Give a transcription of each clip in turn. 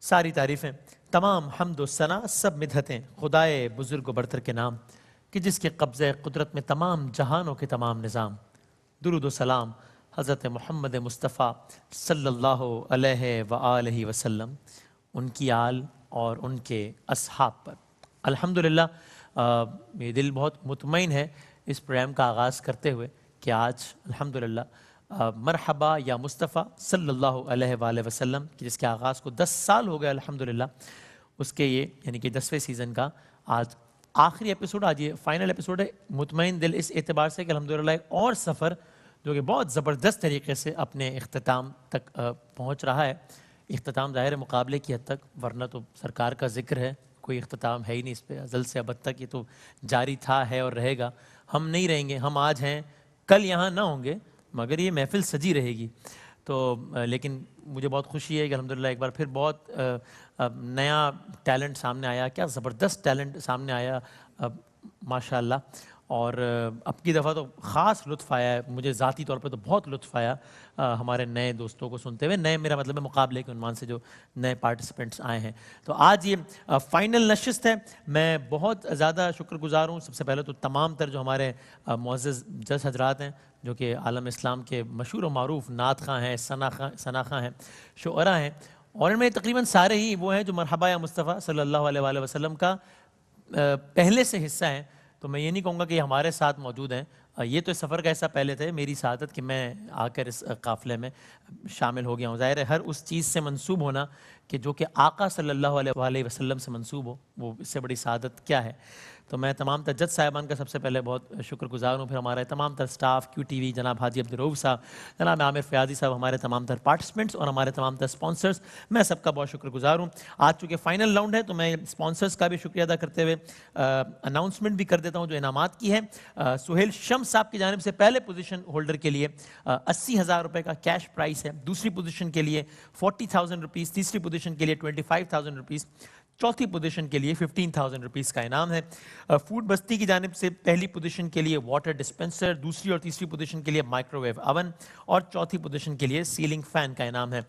ساری تعریفیں، تمام حمد و ثنا، سب مدحتیں خدائے بزرگ و برتر کے نام، کہ جس کے قبضہ قدرت میں تمام جہانوں کے تمام نظام۔ درود و سلام حضرت محمد مصطفیٰ صلی اللہ علیہ وآلہ وسلم، ان کی آل اور ان کے اصحاب پر۔ الحمدللہ میرے دل بہت مطمئن ہے اس پروگرام کا آغاز کرتے ہوئے کہ آج الحمدللہ مرحبا یا مصطفیٰ صلی اللہ علیہ وآلہ وسلم، جس کے آغاز کو 10 سال ہو گئے الحمدللہ، اس کے یہ یعنی کہ 10ویں سیزن کا آج آخری ایپیسوڈ، آج یہ فائنل ایپیسوڈ ہے۔ مطمئن دل اس اعتبار سے کہ الحمدللہ ایک اور سفر جو کہ بہت زبردست طریقے سے اپنے اختتام تک پہنچ رہا ہے۔ اختتام ظاہر مقابلے کی حد تک، ورنہ تو سرکار کا ذکر ہے، کوئی اختتام ہے ہی نہیں اس پہ، ازل سے ابد تک یہ تو جاری تھا، ہے اور رہے گا۔ ہم نہیں رہیں گے، ہم آج ہیں، کل یہاں نہ ہوں گے، مگر یہ محفل سجی رہے گی۔ تو لیکن مجھے بہت خوشی ہے کہ الحمدللہ ایک بار پھر بہت نیا ٹیلنٹ سامنے آیا، کیا زبردست ٹیلنٹ سامنے آیا ماشاءاللہ۔ اور اب کی دفعہ تو خاص لطف آیا ہے مجھے، ذاتی طور پہ تو بہت لطف آیا ہمارے نئے دوستوں کو سنتے ہوئے، نئے میرا مطلب ہے مقابلے کے عنوان سے جو نئے پارٹیسپینٹس آئے ہیں۔ تو آج یہ فائنل نشست ہے، میں بہت زیادہ شکر گزار ہوں۔ سب سے پہلے تو تمام تر جو ہمارے معزز جج حضرات ہیں، جو کہ عالم اسلام کے مشہور و معروف نعت خواں ہیں، ثنا خواں ہیں، شعراء ہیں، اور ان میں تقریباً سارے ہی وہ ہیں جو مرحبا یا مصطفیٰ صلی اللہ علیہ وآلہ وسلم کا پہلے سے حصہ ہیں۔ تو میں یہ نہیں کہوں گا کہ یہ ہمارے ساتھ موجود ہیں، یہ تو اس سفر کا حصہ پہلے تھے۔ میری سعادت کہ میں آ کر اس قافلے میں شامل ہو گیا ہوں۔ ظاہر ہے ہر اس چیز سے منسوب ہونا کہ جو کہ آقا صلی اللہ علیہ وآلہ وسلم سے منسوب ہو، وہ اس سے بڑی سعادت کیا ہے۔ تو میں تمام تر جج صاحبان کا سب سے پہلے بہت شکر گزار ہوں، پھر ہمارے تمام تر سٹاف، کیو ٹی وی، جناب حاجی عبدالرؤوف صاحب، جناب عامر فیاضی صاحب، ہمارے تمام تر پارٹیسپینٹس اور ہمارے تمام تر سپانسرز، میں سب کا بہت شکر گزار ہوں۔ آج چونکہ فائنل راؤنڈ ہے تو میں سپانسرز کا بھی شکریہ ادا کرتے ہوئے اناؤنسمنٹ بھی کر دیتا ہوں جو انعامات کی ہے۔ سہیل شمس صاحب کی جانب سے پہلے پوزیشن ہولڈر کے لیے 80,000 روپے کا کیش پرائز ہے، دوسری پوزیشن کے لیے 40,000 روپیز، تیسری پوزیشن کے لیے 25,000 روپیز، چوتھی پوزیشن کے لیے 15,000 روپیز کا انعام ہے۔ فوڈ بستی کی جانب سے پہلی پوزیشن کے لیے واٹر ڈسپنسر، دوسری اور تیسری پوزیشن کے لیے مائکرو ویو اوون اور چوتھی پوزیشن کے لیے سیلنگ فین کا انعام ہے۔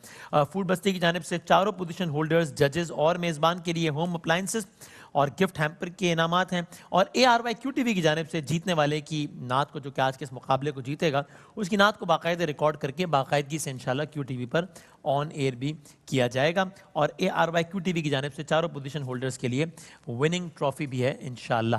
فوڈ بستی کی جانب سے چاروں پوزیشن ہولڈرز، ججز اور میزبان کے لیے ہوم اپلائنسز اور گفٹ ہیمپر کے انعامات ہیں۔ اور ARY QTV کی جانب سے جیتنے والے کی نعت کو، جو کہ آج کے اس مقابلے کو جیتے گا، اس کی نعت کو باقاعدہ ریکارڈ کر کے باقاعدگی سے انشاءاللہ QTV پر آن ایئر بھی کیا جائے گا۔ اور ARY QTV کی جانب سے چاروں پوزیشن ہولڈرز کے لیے وننگ ٹرافی بھی ہے انشاءاللہ۔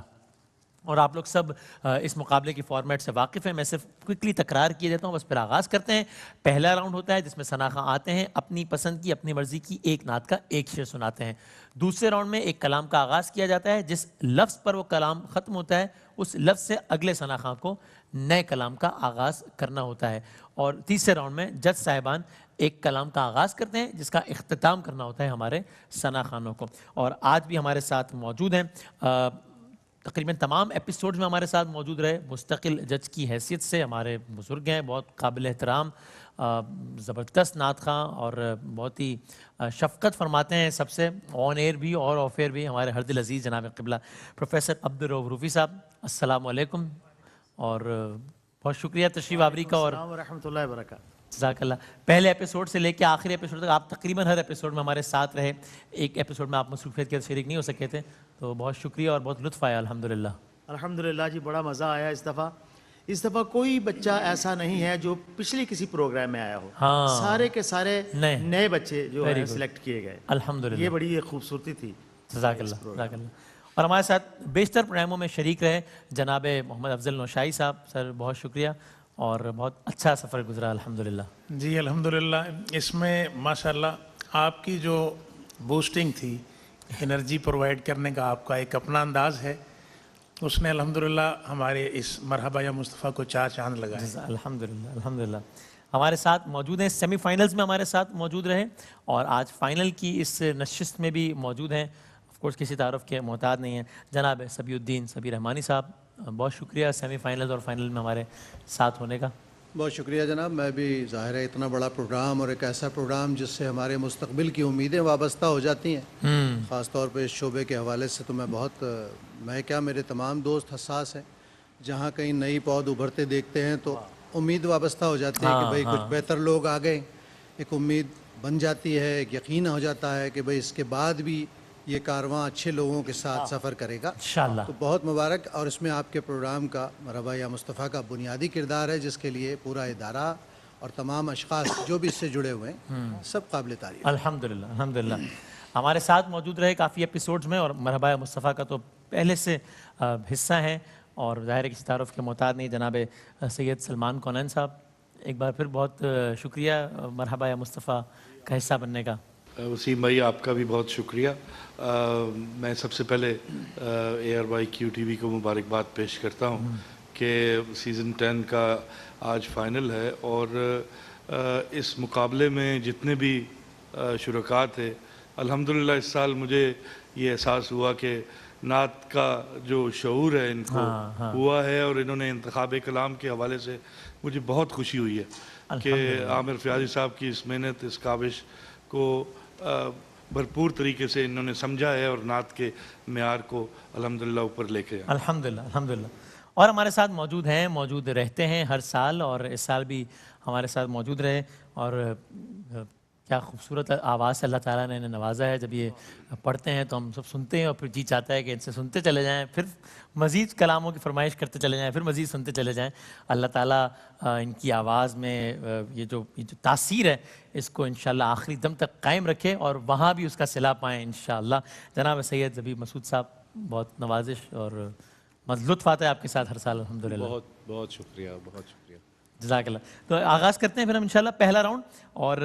اور آپ لوگ سب اس مقابلے کی فارمیٹ سے واقف ہیں، میں صرف کوئکلی تکرار کیے دیتا ہوں، بس پھر آغاز کرتے ہیں۔ پہلا راؤنڈ ہوتا ہے جس میں ثنا خواں آتے ہیں، اپنی پسند کی، اپنی مرضی کی ایک نعت کا ایک شعر سناتے ہیں۔ دوسرے راؤنڈ میں ایک کلام کا آغاز کیا جاتا ہے، جس لفظ پر وہ کلام ختم ہوتا ہے اس لفظ سے اگلے ثنا خواں کو نئے کلام کا آغاز کرنا ہوتا ہے۔ اور تیسرے راؤنڈ میں جج صاحبان ایک کلام کا آغاز کرتے ہیں جس کا اختتام کرنا ہوتا ہے ہمارے ثنا خوانوں کو۔ اور آج بھی ہمارے ساتھ موجود ہیں، تقریباً تمام ایپیسوڈز میں ہمارے ساتھ موجود رہے، مستقل جج کی حیثیت سے ہمارے بزرگ ہیں، بہت قابل احترام، زبردست نعت خواں اور بہت ہی شفقت فرماتے ہیں سب سے، آن ایئر بھی اور آف ایئر بھی، ہمارے ہر دل عزیز جناب قبلہ پروفیسر عبدالرؤوف روفی صاحب، السلام علیکم اور بہت شکریہ تشریف آوری کا۔ اور السلام ورحمۃ اللہ وبرکاتہ۔ جزاک اللہ۔ پہلے ایپیسوڈ سے لے کے آخری ایپیسوڈ تک آپ تقریباً ہر ایپیسوڈ میں ہمارے ساتھ رہے، ایک ایپیسوڈ میں آپ مصروفیت کے شریک نہیں ہو سکے تھے، تو بہت شکریہ اور بہت لطف آیا الحمدللہ۔ الحمدللہ جی، بڑا مزہ آیا اس دفعہ۔ اس دفعہ کوئی بچہ ایسا نہیں ہے جو پچھلے کسی پروگرام میں آیا ہو، سارے کے سارے نئے بچے جو ہیں سلیکٹ کیے گئے، الحمدللہ، یہ بڑی خوبصورتی تھی۔ جزاک اللہ، جزاک اللہ۔ اور ہمارے ساتھ بیشتر پروگراموں میں شریک رہے جناب محمد افضل نوشائی صاحب، سر بہت شکریہ اور بہت اچھا سفر گزرا الحمدللہ۔ جی الحمدللہ، اس میں ماشاءاللہ آپ کی جو بوسٹنگ تھی، انرجی پرووائڈ کرنے کا آپ کا ایک اپنا انداز ہے، اس نے الحمدللہ ہمارے اس مرحبا یا مصطفیٰ کو چار چاند لگائے۔ الحمدللہ، الحمدللہ۔ ہمارے ساتھ موجود ہیں، سیمی فائنلز میں ہمارے ساتھ موجود رہے اور آج فائنل کی اس نشست میں بھی موجود ہیں، آف کورس کسی تعارف کے محتاج نہیں ہیں، جناب سبی الدین سبی رحمانی صاحب، بہت شکریہ سیمی فائنلز اور فائنل میں ہمارے ساتھ ہونے کا۔ بہت شکریہ جناب، میں بھی ظاہر ہے اتنا بڑا پروگرام اور ایک ایسا پروگرام جس سے ہمارے مستقبل کی امیدیں وابستہ ہو جاتی ہیں، خاص طور پہ اس شعبے کے حوالے سے تو میں کیا میرے تمام دوست حساس ہیں، جہاں کہیں نئی پود ابھرتے دیکھتے ہیں تو امید وابستہ ہو جاتی ہے کہ بھئی کچھ بہتر لوگ آ گئے، ایک امید بن جاتی ہے، ایک یقین ہو جاتا ہے کہ بھئی اس کے بعد بھی یہ کارواں اچھے لوگوں کے ساتھ سفر کرے گا انشاءاللہ. تو بہت مبارک. اور اس میں آپ کے پروگرام کا مرحبا یا مصطفیٰ کا بنیادی کردار ہے، جس کے لیے پورا ادارہ اور تمام اشخاص جو بھی اس سے جڑے ہوئے ہیں سب قابل تعریف. الحمدللہ الحمدللہ. ہمارے ساتھ موجود رہے کافی ایپیسوڈز میں، اور مرحبا مصطفیٰ کا تو پہلے سے حصہ ہیں، اور ظاہر ہے کسی تعارف کے محتاج نہیں. جناب سید سلمان کونین صاحب، ایک بار پھر بہت شکریہ مرحبا مصطفیٰ کا حصہ بننے کا. وسیم بھائی آپ کا بھی بہت شکریہ. میں سب سے پہلے ARYQ-TV کو مبارکباد پیش کرتا ہوں کہ سیزن 10 کا آج فائنل ہے، اور اس مقابلے میں جتنے بھی شرکاء تھے، الحمدللہ اس سال مجھے یہ احساس ہوا کہ نعت کا جو شعور ہے ان کو ہوا ہے، اور انہوں نے انتخاب کلام کے حوالے سے مجھے بہت خوشی ہوئی ہے کہ عامر فیاضی صاحب کی اس محنت، اس کاوش کو بھرپور طریقے سے انہوں نے سمجھا ہے، اور نعت کے معیار کو الحمدللہ اوپر لے کے آئے. الحمدللہ الحمدللہ. اور ہمارے ساتھ موجود ہیں، موجود رہتے ہیں ہر سال، اور اس سال بھی ہمارے ساتھ موجود رہے. اور کیا خوبصورت آواز سے اللہ تعالیٰ نے انہیں نوازا ہے. جب یہ پڑھتے ہیں تو ہم سب سنتے ہیں، اور پھر جی چاہتا ہے کہ ان سے سنتے چلے جائیں، پھر مزید کلاموں کی فرمائش کرتے چلے جائیں، پھر مزید سنتے چلے جائیں. اللہ تعالیٰ ان کی آواز میں یہ جو تاثیر ہے اس کو انشاءاللہ آخری دم تک قائم رکھے، اور وہاں بھی اس کا صلہ پائیں انشاءاللہ. جناب سید زبیب مسعود صاحب، بہت نوازش اور لطف آتا ہے آپ کے ساتھ ہر سال الحمدللہ. بہت بہت شکریہ، بہت شکریہ. جزاک اللہ. تو آغاز کرتے ہیں پھر ہم انشاءاللہ پہلا راؤنڈ. اور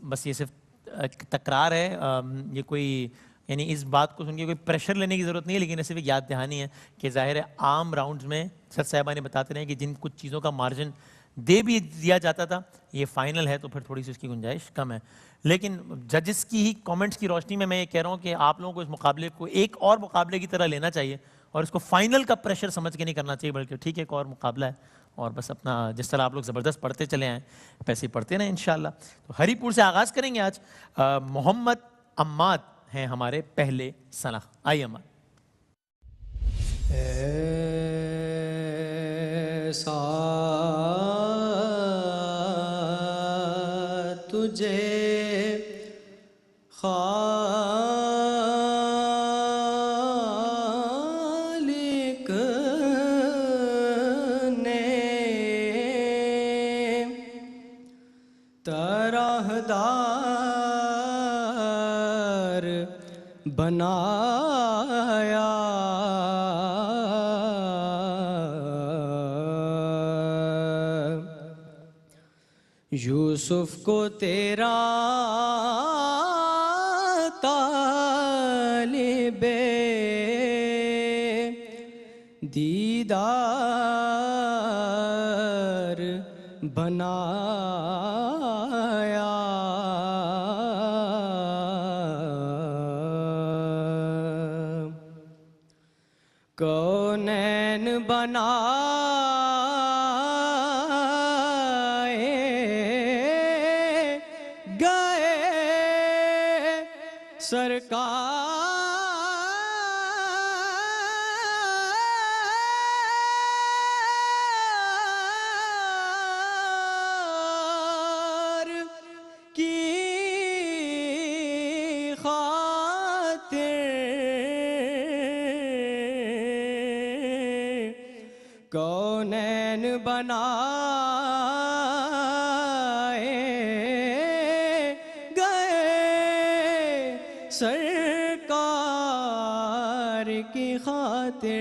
بس یہ صرف تکرار ہے، یہ کوئی یعنی اس بات کو سن کے کوئی پریشر لینے کی ضرورت نہیں ہے، لیکن صرف ایک یاد دہانی ہے کہ ظاہر ہے عام راؤنڈز میں سر صاحبہ نے بتاتے رہے کہ جن کچھ چیزوں کا مارجن دیا جاتا تھا، یہ فائنل ہے تو پھر تھوڑی سی اس کی گنجائش کم ہے. لیکن ججز کی ہی کامنٹس کی روشنی میں یہ کہہ رہا ہوں کہ آپ لوگوں کو اس مقابلے کو ایک اور مقابلے کی طرح لینا چاہیے، اور اس کو فائنل کا پریشر سمجھ کے نہیں کرنا چاہیے، بلکہ ٹھیک ہے ایک اور مقابلہ ہے، اور بس اپنا جس طرح آپ لوگ زبردست پڑھتے چلے آئیں پیسے پڑھتے رہیں انشاءاللہ. تو ہری پور سے آغاز کریں گے آج. محمد عماد ہیں ہمارے پہلے ثنا. آئیے عماد. ایسا تجھے خالق نے طرحدار بنایا، یوسف کو تیرا طالب دیدار بنایا، کونین بنائے گئے سرکار کی خاطر، کونین بنائے گئے سرکار کی خاطر،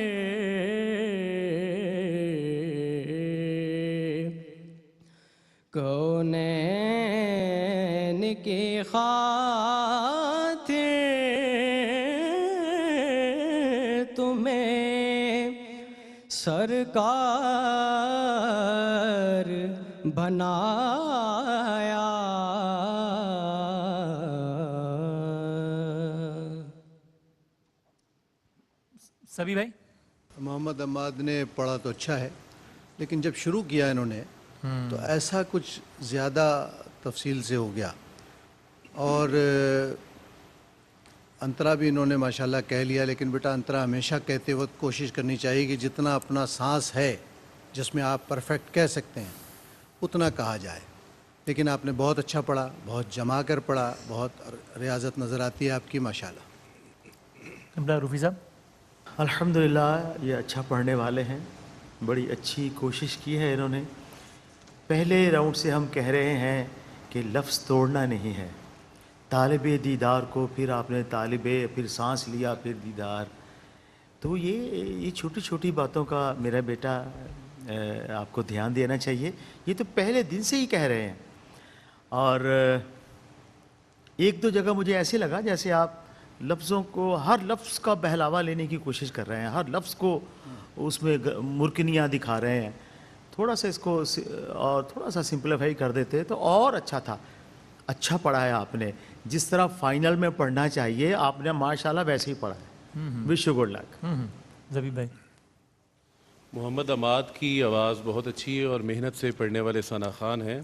کونین کی خاطر تمہیں سرکار بنایا. سبھی بھائی. محمد عماد نے پڑھا تو اچھا ہے، لیکن جب شروع کیا انہوں نے تو ایسا کچھ زیادہ تفصیل سے ہو گیا، اور انترا بھی انہوں نے ماشاءاللہ کہہ لیا، لیکن بیٹا انترا ہمیشہ کہتے وقت کوشش کرنی چاہیے کہ جتنا اپنا سانس ہے جس میں آپ پرفیکٹ کہہ سکتے ہیں اتنا کہا جائے. لیکن آپ نے بہت اچھا پڑھا, بہت جما کر پڑھا, بہت ریاضت نظر آتی ہے آپ کی, ماشاءاللہ. روفی صاحب. الحمدللہ یہ اچھا پڑھنے والے ہیں, بڑی اچھی کوشش کی ہے انہوں نے. پہلے راؤنڈ سے ہم کہہ رہے ہیں کہ لفظ توڑنا نہیں ہے, طالب دیدار کو پھر آپ نے پھر سانس لیا پھر دیدار. تو یہ چھوٹی چھوٹی باتوں کا میرا بیٹا آپ کو دھیان دینا چاہیے. یہ تو پہلے دن سے ہی کہہ رہے ہیں. اور ایک دو جگہ مجھے ایسے لگا جیسے آپ لفظوں کو, ہر لفظ کا بہلاوا لینے کی کوشش کر رہے ہیں, ہر لفظ کو اس میں مرکنیاں دکھا رہے ہیں. تھوڑا سا اس کو اور تھوڑا سا سمپلیفائی کر دیتے تو اور اچھا تھا. اچھا پڑھا ہے آپ نے, جس طرح فائنل میں پڑھنا چاہیے آپ نے ماشاءاللہ ویسے ہی پڑھا ہے. Wish you good luck. زبیب بھائی. محمد عماد کی آواز بہت اچھی ہے اور محنت سے پڑھنے والے ثنا خان ہیں.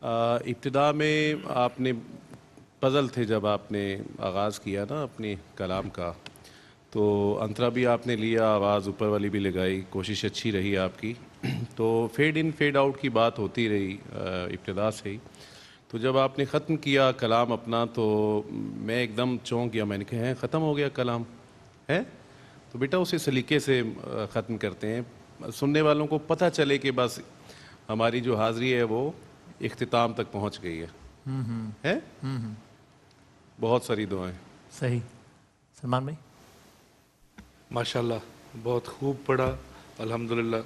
ابتدا میں آپ نے پزل تھے جب آپ نے آغاز کیا نا اپنی کلام کا, تو انترا بھی آپ نے لیا, آواز اوپر والی بھی لگائی, کوشش اچھی رہی آپ کی. تو فیڈ ان فیڈ آؤٹ کی بات ہوتی رہی ابتدا سے ہی. تو جب آپ نے ختم کیا کلام اپنا تو میں ایک دم چونک گیا. میں نے کہا ختم ہو گیا کلام ہے؟ تو بیٹا اسے سلیقے سے ختم کرتے ہیں, سننے والوں کو پتہ چلے کہ بس ہماری جو حاضری ہے وہ اختتام تک پہنچ گئی ہے. بہت ساری دعائیں. صحیح. سلمان بھائی. ماشاءاللہ بہت خوب پڑھا الحمدللہ.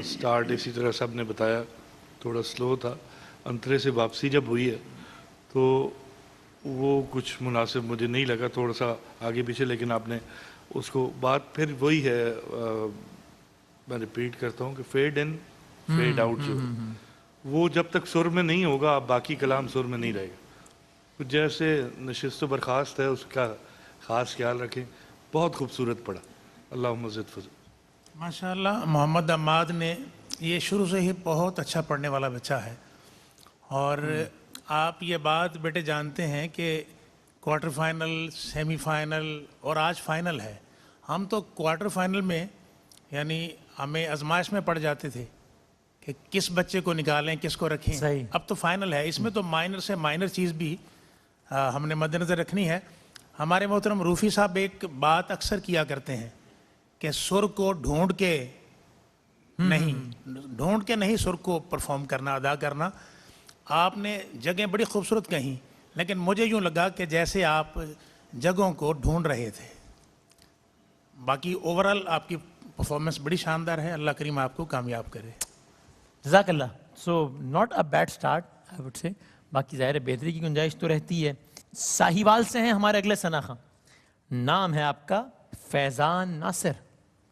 سٹارٹ اسی طرح سب نے بتایا تھوڑا سلو تھا. انترے سے واپسی جب ہوئی ہے تو وہ کچھ مناسب مجھے نہیں لگا, تھوڑا سا آگے پیچھے, لیکن آپ نے اس کو بات پھر وہی ہے, میں ریپیٹ کرتا ہوں کہ فیڈ ان فیڈ آؤٹ جو وہ جب تک سر میں نہیں ہوگا آپ باقی کلام سر میں نہیں رہے گا. جیسے نشست و برخاست ہے اس کا خاص خیال رکھیں. بہت خوبصورت پڑھا. اللہم زد فضل. ماشاءاللہ محمد عماد نے یہ شروع سے ہی بہت اچھا پڑھنے والا بچہ ہے. اور آپ یہ بات بیٹے جانتے ہیں کہ کوارٹر فائنل, سیمی فائنل اور آج فائنل ہے. ہم تو کوارٹر فائنل میں یعنی ہمیں آزمائش میں پڑ جاتے تھے کہ کس بچے کو نکالیں کس کو رکھیں. صحیح. اب تو فائنل ہے, اس میں تو مائنر سے مائنر چیز بھی ہم نے مد نظر رکھنی ہے. ہمارے محترم روفی صاحب ایک بات اکثر کیا کرتے ہیں کہ سر کو ڈھونڈ کے نہیں سر کو پرفارم کرنا, ادا کرنا. آپ نے جگہیں بڑی خوبصورت کہیں, لیکن مجھے یوں لگا کہ جیسے آپ جگہوں کو ڈھونڈ رہے تھے. باقی اوورال آپ کی پرفارمنس بڑی شاندار ہے. اللہ کریم آپ کو کامیاب کرے. جزاک اللہ. So not a bad start I would say. باقی ظاہر بہتری کی گنجائش تو رہتی ہے. ساہیوال سے ہیں ہمارے اگلے ثنا خان. نام ہے آپ کا فیضان ناصر.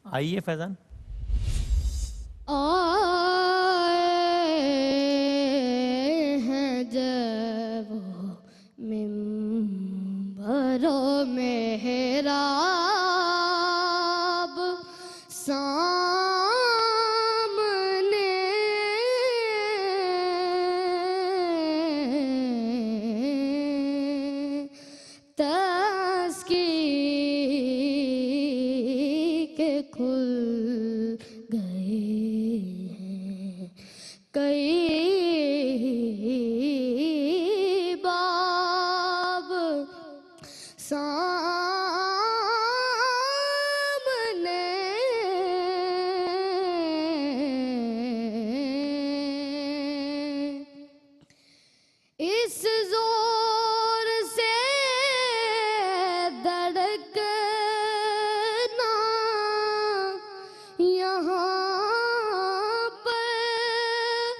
آئیے فیضان. جب منبر و محراب سامنے تذکیر کے کھل گئے ہیں کئی باب سامنے اس زور سے دھڑکنا یہاں پر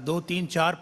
2, 3, 4,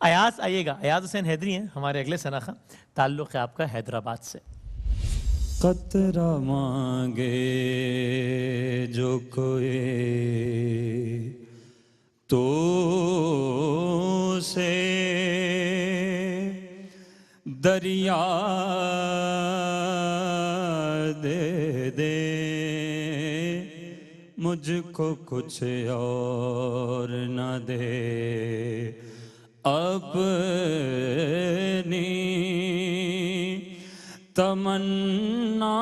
ایاز آئیے گا. ایاز حسین حیدری ہیں ہمارے اگلے ثناخواں. تعلق ہے آپ کا حیدرآباد سے. قطرہ مانگے جو کوئی تو سے دریا دے دے مجھ کو کچھ اور نہ دے اپنی تمنا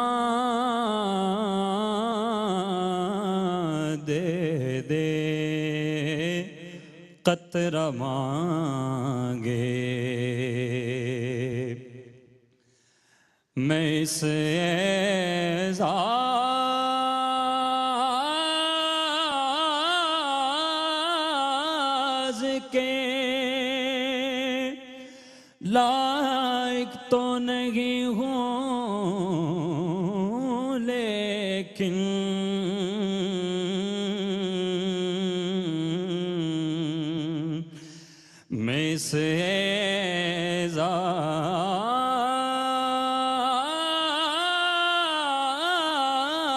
دے دے قطرہ مانگے میں اس اعزاز کے لائق تو نہیں ہوں لیکن میں اس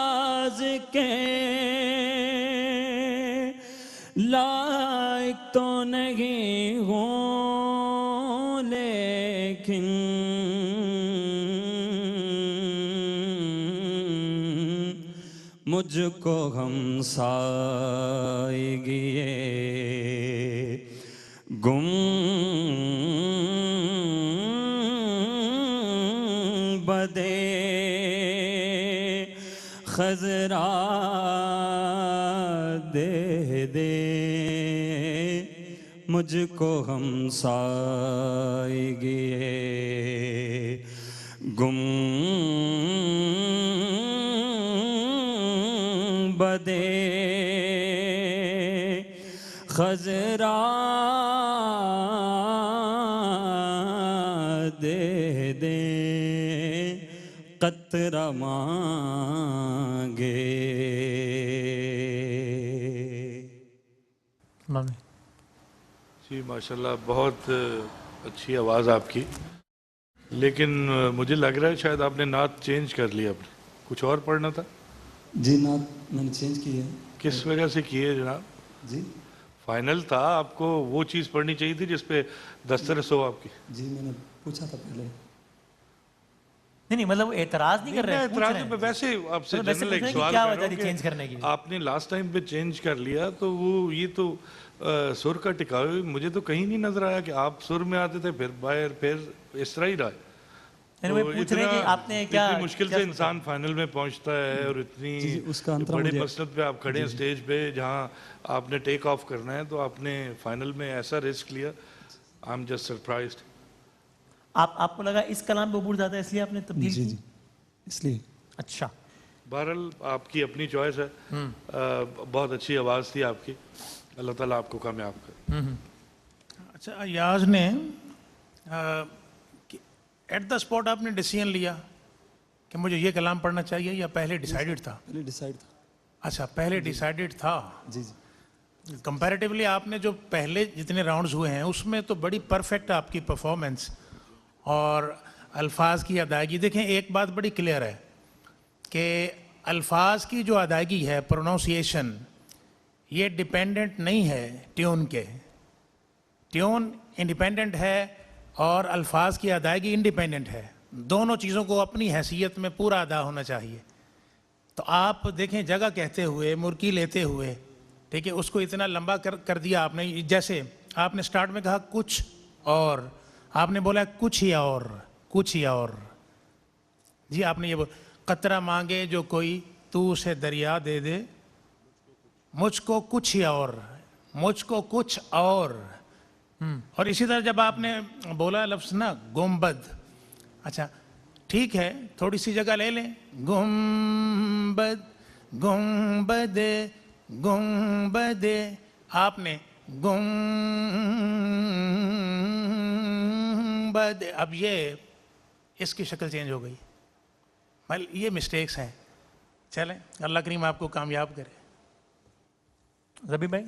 اعزاز کے لائق تو نہیں ہوں لیکن مجھ کو ہمسائیگی گنبدِ خضرا دے دے مجھ کو ہمسائیگی گنبدِ خضرا دے دے قطرہ مانگے. جی ماشاءاللہ بہت اچھی آواز آپ کی، لیکن مجھے لگ رہا ہے شاید آپ نے نعت چینج کر لیا، اپنے کچھ اور پڑھنا تھا. جی نعت میں نے چینج کی ہے. کس وجہ سے کی ہے جناب؟ جی فائنل تھا، آپ کو وہ چیز پڑھنی چاہیے تھی جس پہ دسترس ہو آپ کی. جی میں نے پوچھا تھا پہلے. نہیں مطلب اعتراض نہیں کر رہے ہیں، اعتراض میں ویسے آپ سے جنرل ایک سوال کیا کر وجہ رہا تھی ہوں چینج کرنے کی؟ کہ آپ نے لاسٹ ٹائم پہ چینج کر لیا تو وہ یہ تو سر کا ٹکاوے مجھے تو کہیں نہیں نظر آیا کہ آپ سر میں آتے تھے پھر باہر پھر اس طرح ہی رہا. پوچھ رہے ہیں کہ آپ نے کیا اتنی مشکل سے انسان فائنل میں پہنچتا ہے اور اتنی بڑے مسند پہ آپ کھڑے ہیں اسٹیج پہ جہاں آپ نے ٹیک آف کرنا ہے تو آپ نے فائنل میں ایسا رسک لیا. I am just surprised. آپ کو لگا اس کلام پہ عبور زیادہ ہے اس لیے آپ نے تبدیل کی؟ جی اس لیے. اچھا بہرحال آپ کی اپنی چوائس ہے. بہت اچھی آواز تھی آپ کی، اللہ تعالیٰ آپ کو کامیاب کرے. اچھا ایاز نے ایٹ دا اسپاٹ آپ نے ڈیسیژن لیا کہ مجھے یہ کلام پڑھنا چاہیے یا پہلے ڈیسائیڈڈ تھا؟ پہلے ڈیسائیڈ تھا. اچھا پہلے ڈیسائیڈڈ تھا. جی جی. کمپیریٹیولی آپ نے جو پہلے جتنے راؤنڈز ہوئے ہیں اس میں تو بڑی پرفیکٹ آپ کی پرفارمنس اور الفاظ کی ادائیگی. دیکھیں ایک بات بڑی کلیئر ہے کہ الفاظ کی جو ادائیگی ہے پروناؤنسیشن یہ ڈیپینڈنٹ نہیں ہے ٹیون کے. ٹیون انڈیپینڈنٹ ہے اور الفاظ کی ادائیگی انڈیپینڈنٹ ہے. دونوں چیزوں کو اپنی حیثیت میں پورا ادا ہونا چاہیے. تو آپ دیکھیں جگہ کہتے ہوئے مرکی لیتے ہوئے ٹھیک ہے اس کو اتنا لمبا کر دیا آپ نے. جیسے آپ نے سٹارٹ میں کہا کچھ اور آپ نے بولا کچھ ہی اور کچھ ہی اور. جی آپ نے یہ قطرہ مانگے جو کوئی تو اسے دریا دے دے مجھ کو کچھ ہی اور مجھ کو کچھ اور. اور اسی طرح جب آپ نے بولا لفظ نا گنبد، اچھا ٹھیک ہے تھوڑی سی جگہ لے لیں. گنبد گنبد گنبد آپ نے گنبد اب یہ اس کی شکل چینج ہو گئی. یہ مسٹیکس ہیں. چلیں اللہ کریم آپ کو کامیاب کرے. ربی بھائی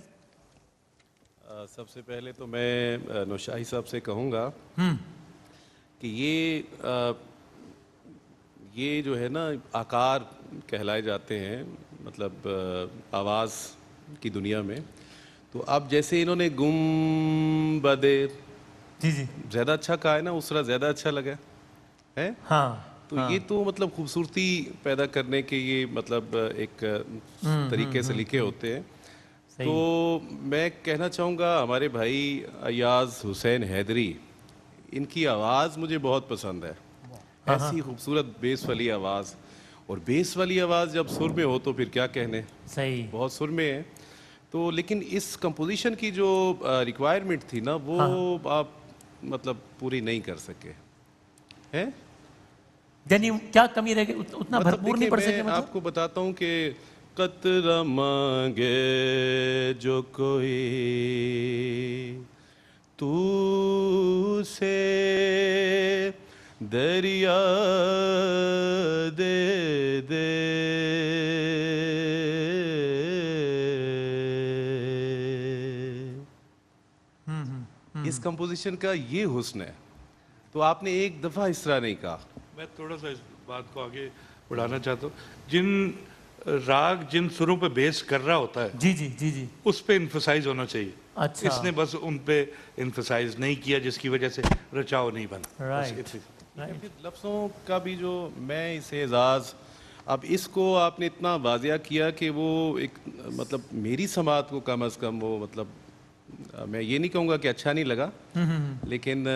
سب سے پہلے تو میں نوشاہی صاحب سے کہوں گا کہ یہ جو ہے نا آکار کہلائے جاتے ہیں، مطلب آواز کی دنیا میں، تو اب جیسے انہوں نے گنبدے جی جی زیادہ اچھا کہا ہے نا، اسرا زیادہ اچھا لگا ہے، ہاں تو یہ تو مطلب خوبصورتی پیدا کرنے کے یہ مطلب ایک طریقے سے لکھے ہوتے ہیں. تو میں کہنا چاہوں گا ہمارے بھائی ایاز حسین حیدری، ان کی آواز مجھے بہت پسند ہے. ایسی خوبصورت بیس والی آواز، اور بیس والی آواز جب سر میں ہو تو پھر کیا کہنے، صحیح بہت سر میں ہے. تو لیکن اس کمپوزیشن کی جو ریکوائرمنٹ تھی نا، وہ آپ مطلب پوری نہیں کر سکے ہیں. یعنی کیا کمی رہ گئی، اتنا بھرپور نہیں پڑھ سکے. میں آپ کو بتاتا ہوں کہ قطرہ مانگے جو کوئی تو سے دریا دے دے، اس کمپوزیشن کا یہ حسن ہے. تو آپ نے ایک دفعہ اس طرح نہیں کہا. میں تھوڑا سا اس بات کو آگے بڑھانا چاہتا ہوں. جن راگ جن سروں پہ بیس کر رہا ہوتا ہے، جی جی جی جی، اس پہ انفسائز ہونا چاہیے. اچھا، اس نے بس ان پہ انفسائز نہیں کیا، جس کی وجہ سے رچاؤ نہیں بنا. رائٹ. لفظوں کا بھی جو میں اسے اعزاز، اب اس کو آپ نے اتنا واضح کیا کہ وہ ایک مطلب میری سماعت کو کم از کم وہ مطلب میں یہ نہیں کہوں گا کہ اچھا نہیں لگا، لیکن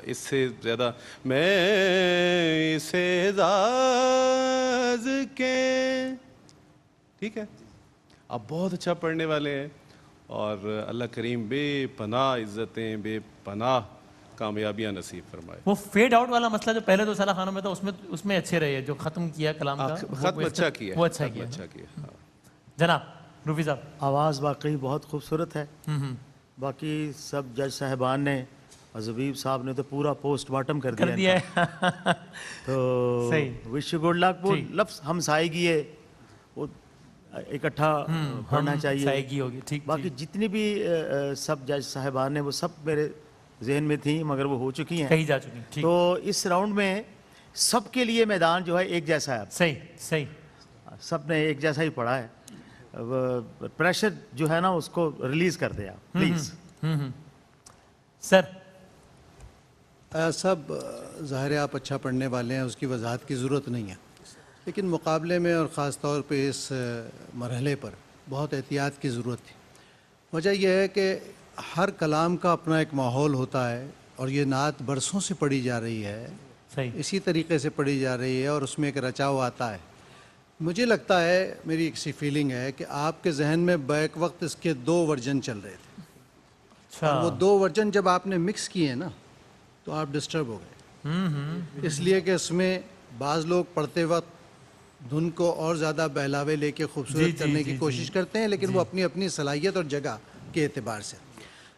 اس سے زیادہ میں اسے اعزاز کے، ٹھیک ہے. آپ بہت اچھا پڑھنے والے ہیں، اور اللہ کریم بے پناہ عزتیں، بے پناہ کامیابیاں نصیب فرمائے. وہ فیڈ آؤٹ والا مسئلہ جو پہلے 2 سالہ خانوں میں تھا، اس میں اچھے رہے، جو ختم کیا کلام کا ختم اچھا کیا، وہ اچھا کیا. جناب روفی صاحب، آواز واقعی بہت خوبصورت ہے. باقی سب جج صاحبان نے اور زبیب صاحب نے تو پورا پوسٹ مارٹم کر دیا ہے. تو وش گڈ لک. وہ لفظ ہم سائیگی ہے وہ اکٹھا پڑھنا چاہیے. باقی جتنی بھی سب جج صاحبان ہیں وہ سب میرے ذہن میں تھیں، مگر وہ ہو چکی ہیں، کہیں جا چکی. تو اس راؤنڈ میں سب کے لیے میدان جو ہے ایک جیسا ہے. صحیح صحیح، سب نے ایک جیسا ہی پڑھا ہے. پریشر جو ہے نا اس کو ریلیز کر دیا پلیز. سر سب ظاہر ہے آپ اچھا پڑھنے والے ہیں، اس کی وضاحت کی ضرورت نہیں ہے، لیکن مقابلے میں اور خاص طور پہ اس مرحلے پر بہت احتیاط کی ضرورت تھی. وجہ یہ ہے کہ ہر کلام کا اپنا ایک ماحول ہوتا ہے، اور یہ نعت برسوں سے پڑھی جا رہی ہے، اسی طریقے سے پڑھی جا رہی ہے، اور اس میں ایک رچاؤ آتا ہے. مجھے لگتا ہے، میری ایک سی فیلنگ ہے کہ آپ کے ذہن میں بیک وقت اس کے 2 ورژن چل رہے تھے، اور وہ 2 ورژن جب آپ نے مکس کیے نا تو آپ ڈسٹرب ہو گئے. اس لیے کہ اس میں بعض لوگ پڑھتے وقت دھن کو اور زیادہ بہلاوے لے کے خوبصورت کرنے کی کوشش کرتے ہیں، لیکن وہ اپنی اپنی صلاحیت اور جگہ کے اعتبار سے.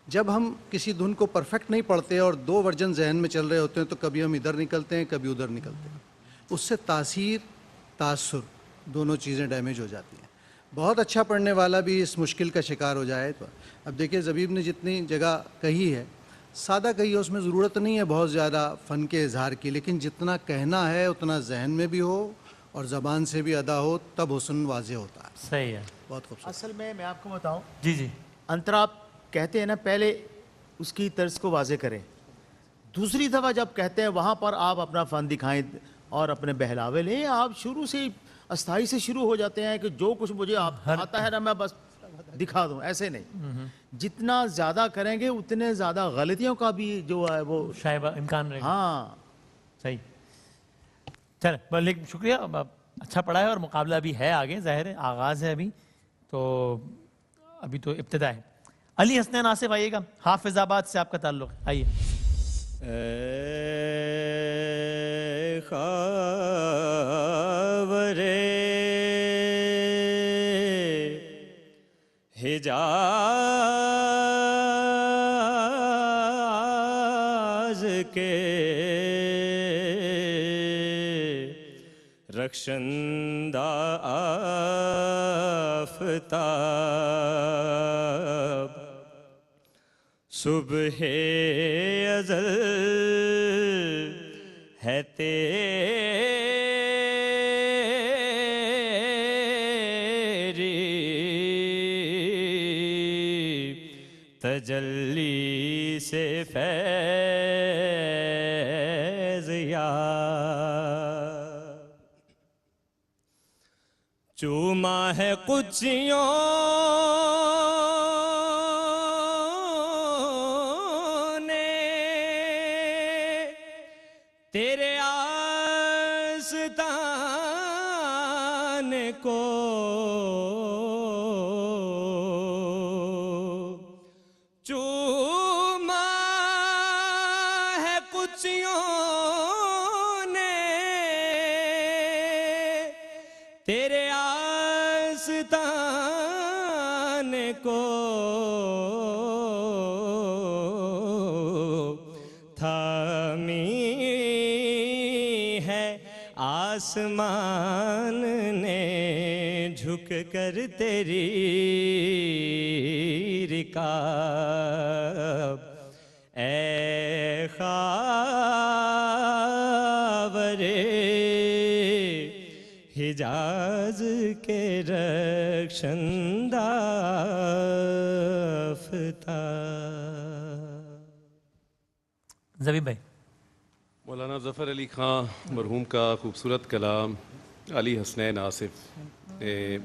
جب ہم کسی دھن کو پرفیکٹ نہیں پڑھتے اور 2 ورژن ذہن میں چل رہے ہوتے ہیں تو کبھی ہم ادھر نکلتے ہیں، کبھی ادھر نکلتے ہیں. اس سے تاثیر، تاثر دونوں چیزیں ڈیمیج ہو جاتی ہیں. بہت اچھا پڑھنے والا بھی اس مشکل کا شکار ہو جائے. تو اب دیکھیں زبیب نے جتنی جگہ کہی ہے سادہ کہی ہے، اس میں ضرورت نہیں ہے بہت زیادہ فن کے اظہار کی، لیکن جتنا کہنا ہے اتنا ذہن میں بھی ہو اور زبان سے بھی ادا ہو، تب حسن واضح ہوتا ہے. صحیح ہے، بہت خوبصورت. اصل میں آپ کو بتاؤں، جی جی، انترا کہتے ہیں نا، پہلے اس کی طرز کو واضح کریں، دوسری دفعہ جب کہتے ہیں وہاں پر آپ اپنا فن دکھائیں اور اپنے بہلاوے لیں. آپ شروع سے استھائی سے شروع ہو جاتے ہیں کہ جو کچھ مجھے آتا ہے نا میں بس دکھا دوں، ایسے نہیں. جتنا زیادہ کریں گے اتنے زیادہ غلطیوں کا بھی جو ہے وہ شاید امکان رہے گا. ہاں صحیح. چلیں لیکن شکریہ، اچھا پڑھا ہے، اور مقابلہ بھی ہے آگے، ظاہر ہے آغاز ہے ابھی تو ابتدا ہے. علی حسنین آصف آئیے گا، حافظ آباد سے آپ کا تعلق ہے، آئیے. اے خاورے حجاز کے رخشندہ آفتاب، صبح ازل ہے تیری تجلی سے فیض یاب چوما ہے قدسیوں نے تیرے آستان کو چوما ہے قدسیوں نے تیرے آستان کو تھامی ہے آسمان نے جھک کر تیری رکاب اے خاورِ حجاز کے رخشندہ آفتاب۔ زبیب بھائی، مولانا ظفر علی خان مرحوم کا خوبصورت کلام، علی حسنین آصف نے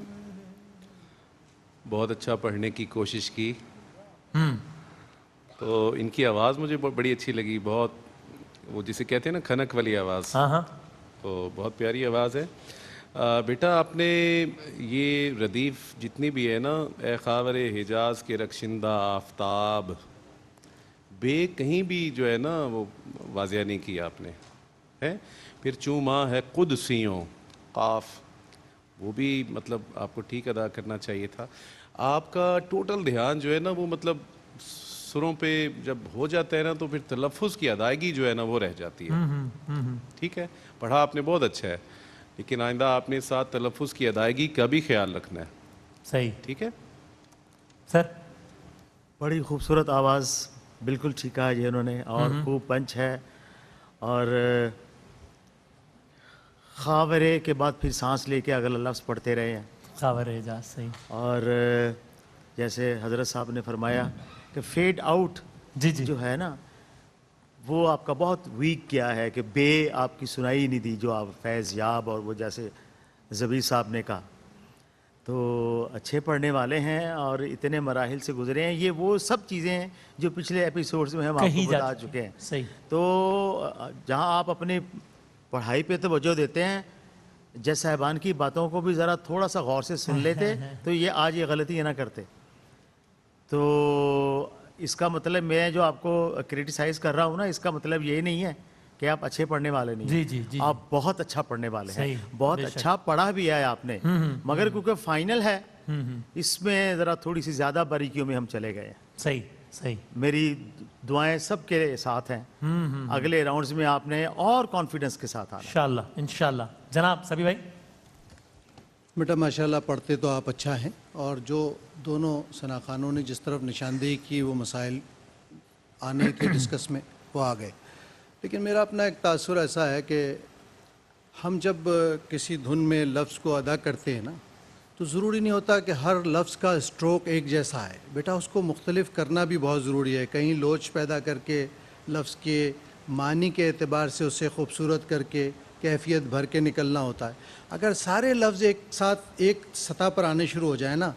بہت اچھا پڑھنے کی کوشش کی، تو ان کی آواز مجھے بڑی اچھی لگی، بہت وہ جسے کہتے ہیں نا کھنک والی آواز، تو بہت پیاری آواز ہے۔ بیٹا آپ نے یہ ردیف جتنی بھی ہے نا، اے خاور حجاز کے رخشندہ آفتاب، بے کہیں بھی جو ہے نا وہ واضح نہیں کیا آپ نے ہے۔ پھر چوما ہے قدسیوں، قاف وہ بھی مطلب آپ کو ٹھیک ادا کرنا چاہیے تھا۔ آپ کا ٹوٹل دھیان جو ہے نا وہ مطلب سروں پہ جب ہو جاتا ہے نا تو پھر تلفظ کی ادائیگی جو ہے نا وہ رہ جاتی ہے۔ ٹھیک ہے، پڑھا آپ نے بہت اچھا ہے، لیکن آئندہ آپ نے ساتھ تلفظ کی ادائیگی کا بھی خیال رکھنا ہے۔ صحیح، ٹھیک ہے سر؟ بڑی خوبصورت آواز، بالکل ٹھیک کہا جی انہوں نے، اور خوب پنچ ہے، اور خاورے کے بعد پھر سانس لے کے اگلا لفظ پڑھتے رہے ہیں۔ خاور اعجاز، صحیح۔ اور جیسے حضرت صاحب نے فرمایا کہ فیڈ آؤٹ جو ہے نا وہ آپ کا بہت ویک کیا ہے، کہ بے آپ کی سنائی نہیں دی جو آپ فیض یاب، اور وہ جیسے زبیر صاحب نے کہا، تو اچھے پڑھنے والے ہیں اور اتنے مراحل سے گزرے ہیں۔ یہ وہ سب چیزیں ہیں جو پچھلے ایپیسوڈز میں ہم آپ کو بتا چکے ہیں۔ صحیح۔ تو جہاں آپ اپنی پڑھائی پہ توجہ دیتے ہیں، جج صاحبان کی باتوں کو بھی ذرا تھوڑا سا غور سے سن لیتے تو یہ آج یہ غلطی نہ کرتے۔ تو اس کا مطلب میں جو آپ کو کریٹیسائز کر رہا ہوں نا، اس کا مطلب یہ نہیں ہے کہ آپ اچھے پڑھنے والے نہیں ہیں، آپ بہت اچھا پڑھنے والے ہیں، بہت اچھا پڑھا بھی ہے آپ نے، مگر کیونکہ فائنل ہے اس میں ذرا تھوڑی سی زیادہ باریکیوں میں ہم چلے گئے ہیں۔ صحیح صحیح۔ میری دعائیں سب کے ساتھ ہیں، اگلے راؤنڈز میں آپ نے اور کانفیڈنس کے ساتھ آنا انشاءاللہ انشاءاللہ۔ جناب سبی بھائی۔ بیٹا ماشاءاللہ پڑھتے تو آپ اچھا ہیں، اور جو دونوں ثنا خانوں نے جس طرف نشاندہی کی وہ مسائل آنے کے ڈسکس میں وہ آ گئے، لیکن میرا اپنا ایک تاثر ایسا ہے کہ ہم جب کسی دھن میں لفظ کو ادا کرتے ہیں نا تو ضروری نہیں ہوتا کہ ہر لفظ کا اسٹروک ایک جیسا ہے، بیٹا اس کو مختلف کرنا بھی بہت ضروری ہے، کہیں لوچ پیدا کر کے لفظ کے معنی کے اعتبار سے اسے خوبصورت کر کے کیفیت بھر کے نکلنا ہوتا ہے۔ اگر سارے لفظ ایک ساتھ ایک سطح پر آنے شروع ہو جائیں نا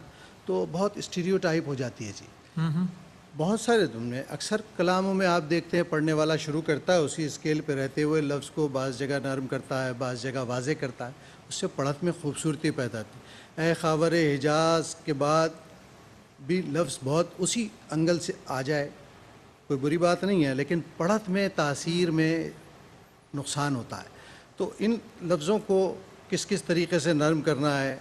تو بہت اسٹیریو ٹائپ ہو جاتی ہے جی۔ بہت سارے دھن میں اکثر کلاموں میں آپ دیکھتے ہیں پڑھنے والا شروع کرتا ہے اسی اسکیل پہ رہتے ہوئے لفظ کو بعض جگہ نرم کرتا ہے، بعض جگہ واضح کرتا ہے، اس سے پڑھت میں خوبصورتی پیدا ہوتی ہے۔ اے خاور حجاز کے بعد بھی لفظ بہت اسی انگل سے آ جائے کوئی بری بات نہیں ہے، لیکن پڑھت میں تاثیر میں نقصان ہوتا ہے۔ تو ان لفظوں کو کس کس طریقے سے نرم کرنا ہے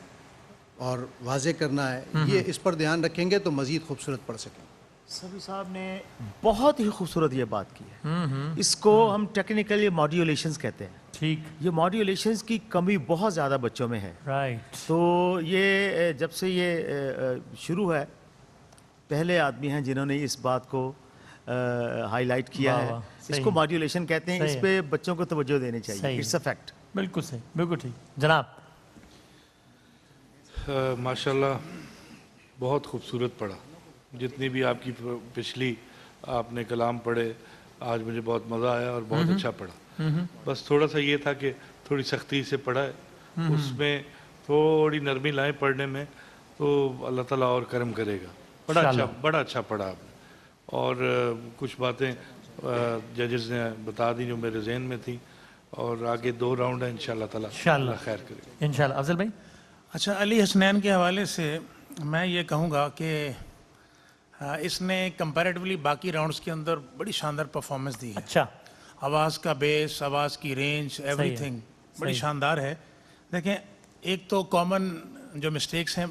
اور واضح کرنا ہے، یہ اس پر دھیان رکھیں گے تو مزید خوبصورت پڑھ سکیں۔ سبی صاحب نے بہت ہی خوبصورت یہ بات کی ہے، اس کو ہم ٹیکنیکلی ماڈیولیشنز کہتے ہیں۔ ٹھیک، یہ ماڈیولیشنز کی کمی بہت زیادہ بچوں میں ہے۔ رائٹ۔ تو یہ جب سے یہ شروع ہے، پہلے آدمی ہیں جنہوں نے اس بات کو ہائی لائٹ کیا واہ ہے. واہ، اس صحیح. کو ماڈیولیشن کہتے ہیں. اس صحیح پہ بچوں کو توجہ دینی چاہیے. صحیح. It's a fact. بالکل صحیح، بالکل ٹھیک. جناب ماشاء اللہ بہت خوبصورت پڑھا. جتنی بھی آپ کی پچھلی آپ نے کلام پڑھے آج مجھے بہت مزہ آیا اور بہت اچھا پڑھا. بس تھوڑا سا یہ تھا کہ تھوڑی سختی سے پڑھا ہے, اس میں تھوڑی نرمی لائیں پڑھنے میں, تو اللہ تعالیٰ اور کرم کرے گا. بڑا اچھا پڑھا آپ نے. اور کچھ باتیں ججز نے بتا دی جو میرے ذہن میں تھیں, اور آگے 2 راؤنڈ ہیں انشاءاللہ تعالیٰ. انشاءاللہ. اللہ خیر کرے گا انشاءاللہ. افضل بھائی. اچھا, علی حسنین کے حوالے سے میں یہ کہوں گا کہ اس نے کمپیریٹیولی باقی راؤنڈز کے اندر بڑی شاندار پرفارمنس دی ہے. اچھا, آواز کا بیس, آواز کی رینج, ایوری تھنگ بڑی شاندار ہے. دیکھیں, ایک تو کامن جو مسٹیکس ہیں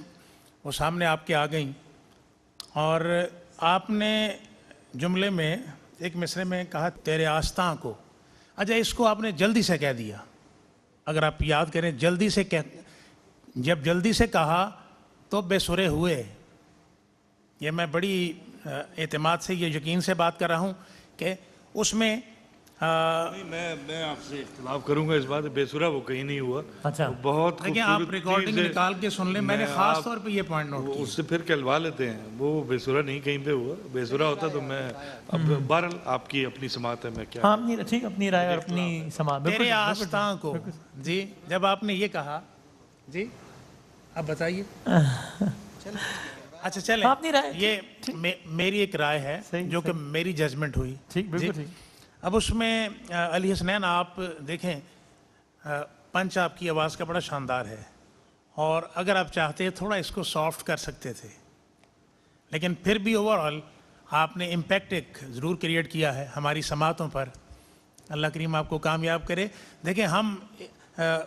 وہ سامنے آپ کے آ گئیں, اور آپ نے جملے میں ایک مصرے میں کہا تیرے آستاں کو. اچھا, اس کو آپ نے جلدی سے کہہ دیا. اگر آپ یاد کریں, جب جلدی سے کہا تو بے سرے ہوئے. یہ میں بڑی اعتماد سے, یہ یقین سے بات کر رہا ہوں کہ اس میں میں آپ سے اختلاف کروں گا اس بات. بے سرا وہ کہیں نہیں ہوا. اچھا, بہت دیکھیں, آپ ریکارڈنگ نکال کے سن لیں. میں نے خاص طور پہ یہ پوائنٹ نوٹ کیا. اس سے پھر کہلوا لیتے ہیں. وہ بے سرا نہیں کہیں پہ ہوا. بے سرا ہوتا تو میں اب بہرحال آپ کی اپنی سماعت ہے, میں کیا ہاں اپنی ٹھیک, اپنی رائے اور اپنی سماعت. تیرے آستاں کو. جی, جب آپ نے یہ کہا, جی اب بتائیے. اچھا چلیں, اپنی رائے. یہ میری ایک رائے ہے جو کہ میری ججمنٹ ہوئی. ٹھیک, بالکل ٹھیک. اب اس میں علی حسنین آپ دیکھیں, پنچ آپ کی آواز کا بڑا شاندار ہے, اور اگر آپ چاہتے تھوڑا اس کو سافٹ کر سکتے تھے, لیکن پھر بھی اوور آل آپ نے امپیکٹ ایک ضرور کریٹ کیا ہے ہماری سماعتوں پر. اللہ کریم آپ کو کامیاب کرے. دیکھیں, ہم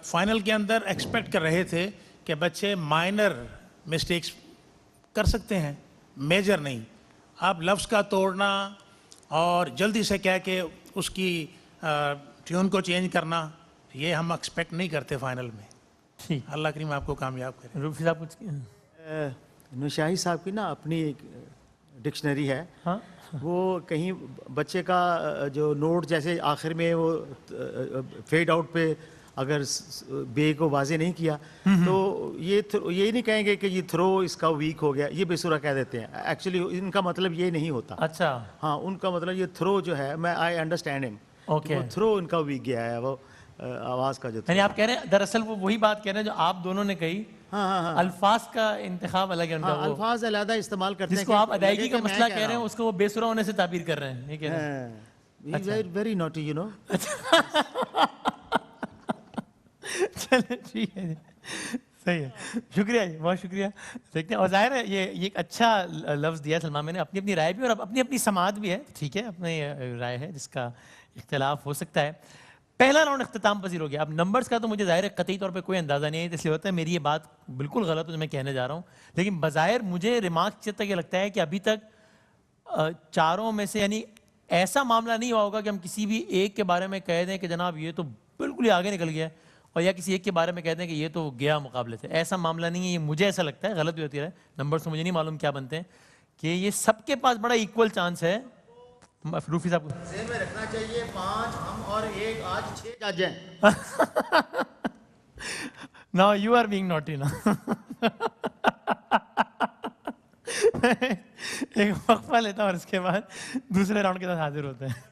فائنل کے اندر ایکسپیکٹ کر رہے تھے کہ بچے مائنر مسٹیکس کر سکتے ہیں, میجر نہیں. آپ لفظ کا توڑنا اور جلدی سے کہہ کے اس کی ٹیون کو چینج کرنا, یہ ہم ایکسپیکٹ نہیں کرتے فائنل میں. ٹھیک, اللہ کریم آپ کو کامیاب کرے. روفی صاحب کچھ نوشاہی صاحب کی نا اپنی ایک ڈکشنری ہے. ہاں, وہ کہیں بچے کا جو نوٹ جیسے آخر میں وہ فیڈ آؤٹ پہ اگر بے کو واضح نہیں کیا تو یہ نہیں کہیں گے کہ یہ تھرو اس کا ویک ہو گیا, یہ بے سورا کہہ دیتے ہیں. ایکچولی ان کا مطلب یہ نہیں ہوتا. اچھا, ہاں, ان کا مطلب یہ تھرو جو ہے, میں آئی انڈرسٹینڈ ہم, اوکے, وہ تھرو ان کا ویک گیا ہے, وہ آواز کا جو. یعنی آپ کہہ رہے ہیں دراصل وہ وہی بات کہہ رہے ہیں جو آپ دونوں نے کہی. ہاں, الفاظ کا انتخاب الگ ہے ان کا. وہ الفاظ علیحدہ استعمال کرتے ہیں, جس کو آپ ادائیگی کا مسئلہ کہہ رہے ہیں اس کو وہ بے سرا ہونے سے تعبیر کر رہے ہیں. یہ کہہ رہے ہیں ویری نوٹی, یو نو. چلے ٹھیک ہے جی, صحیح ہے, شکریہ جی, بہت شکریہ. دیکھتے ہیں, اور ظاہر ہے یہ ایک اچھا لفظ دیا سلمان میں نے, اپنی اپنی رائے بھی اور اپنی اپنی سماعت بھی ہے. ٹھیک ہے, اپنی رائے ہے جس کا اختلاف ہو سکتا ہے. پہلا راؤنڈ اختتام پذیر ہو گیا. اب نمبرز کا تو مجھے ظاہر ہے قطعی طور پہ کوئی اندازہ نہیں ہے, اس لیے ہوتا ہے میری یہ بات بالکل غلط ہو جو میں کہنے جا رہا ہوں, لیکن بظاہر مجھے ریمارک تک یہ لگتا ہے کہ ابھی تک چاروں میں سے یعنی ایسا معاملہ نہیں ہوا ہوگا کہ ہم کسی بھی ایک کے بارے میں کہہ دیں کہ جناب یہ تو بالکل ہی آگے نکل گیا, اور یا کسی ایک کے بارے میں کہہ دیں کہ یہ تو گیا مقابلے سے. ایسا معاملہ نہیں ہے. یہ مجھے ایسا لگتا ہے, غلط بھی ہوتی ہے, نمبرز تو مجھے نہیں معلوم کیا بنتے ہیں, کہ یہ سب کے پاس بڑا ایکول چانس ہے. روفی صاحب کو ذہن میں رکھنا چاہیے 5 ہم اور 1 آج 6 جج ہیں. Now you are being naughty now. ایک وقفہ لیتا ہوں اور اس کے بعد دوسرے راؤنڈ کے ساتھ حاضر ہوتے ہیں.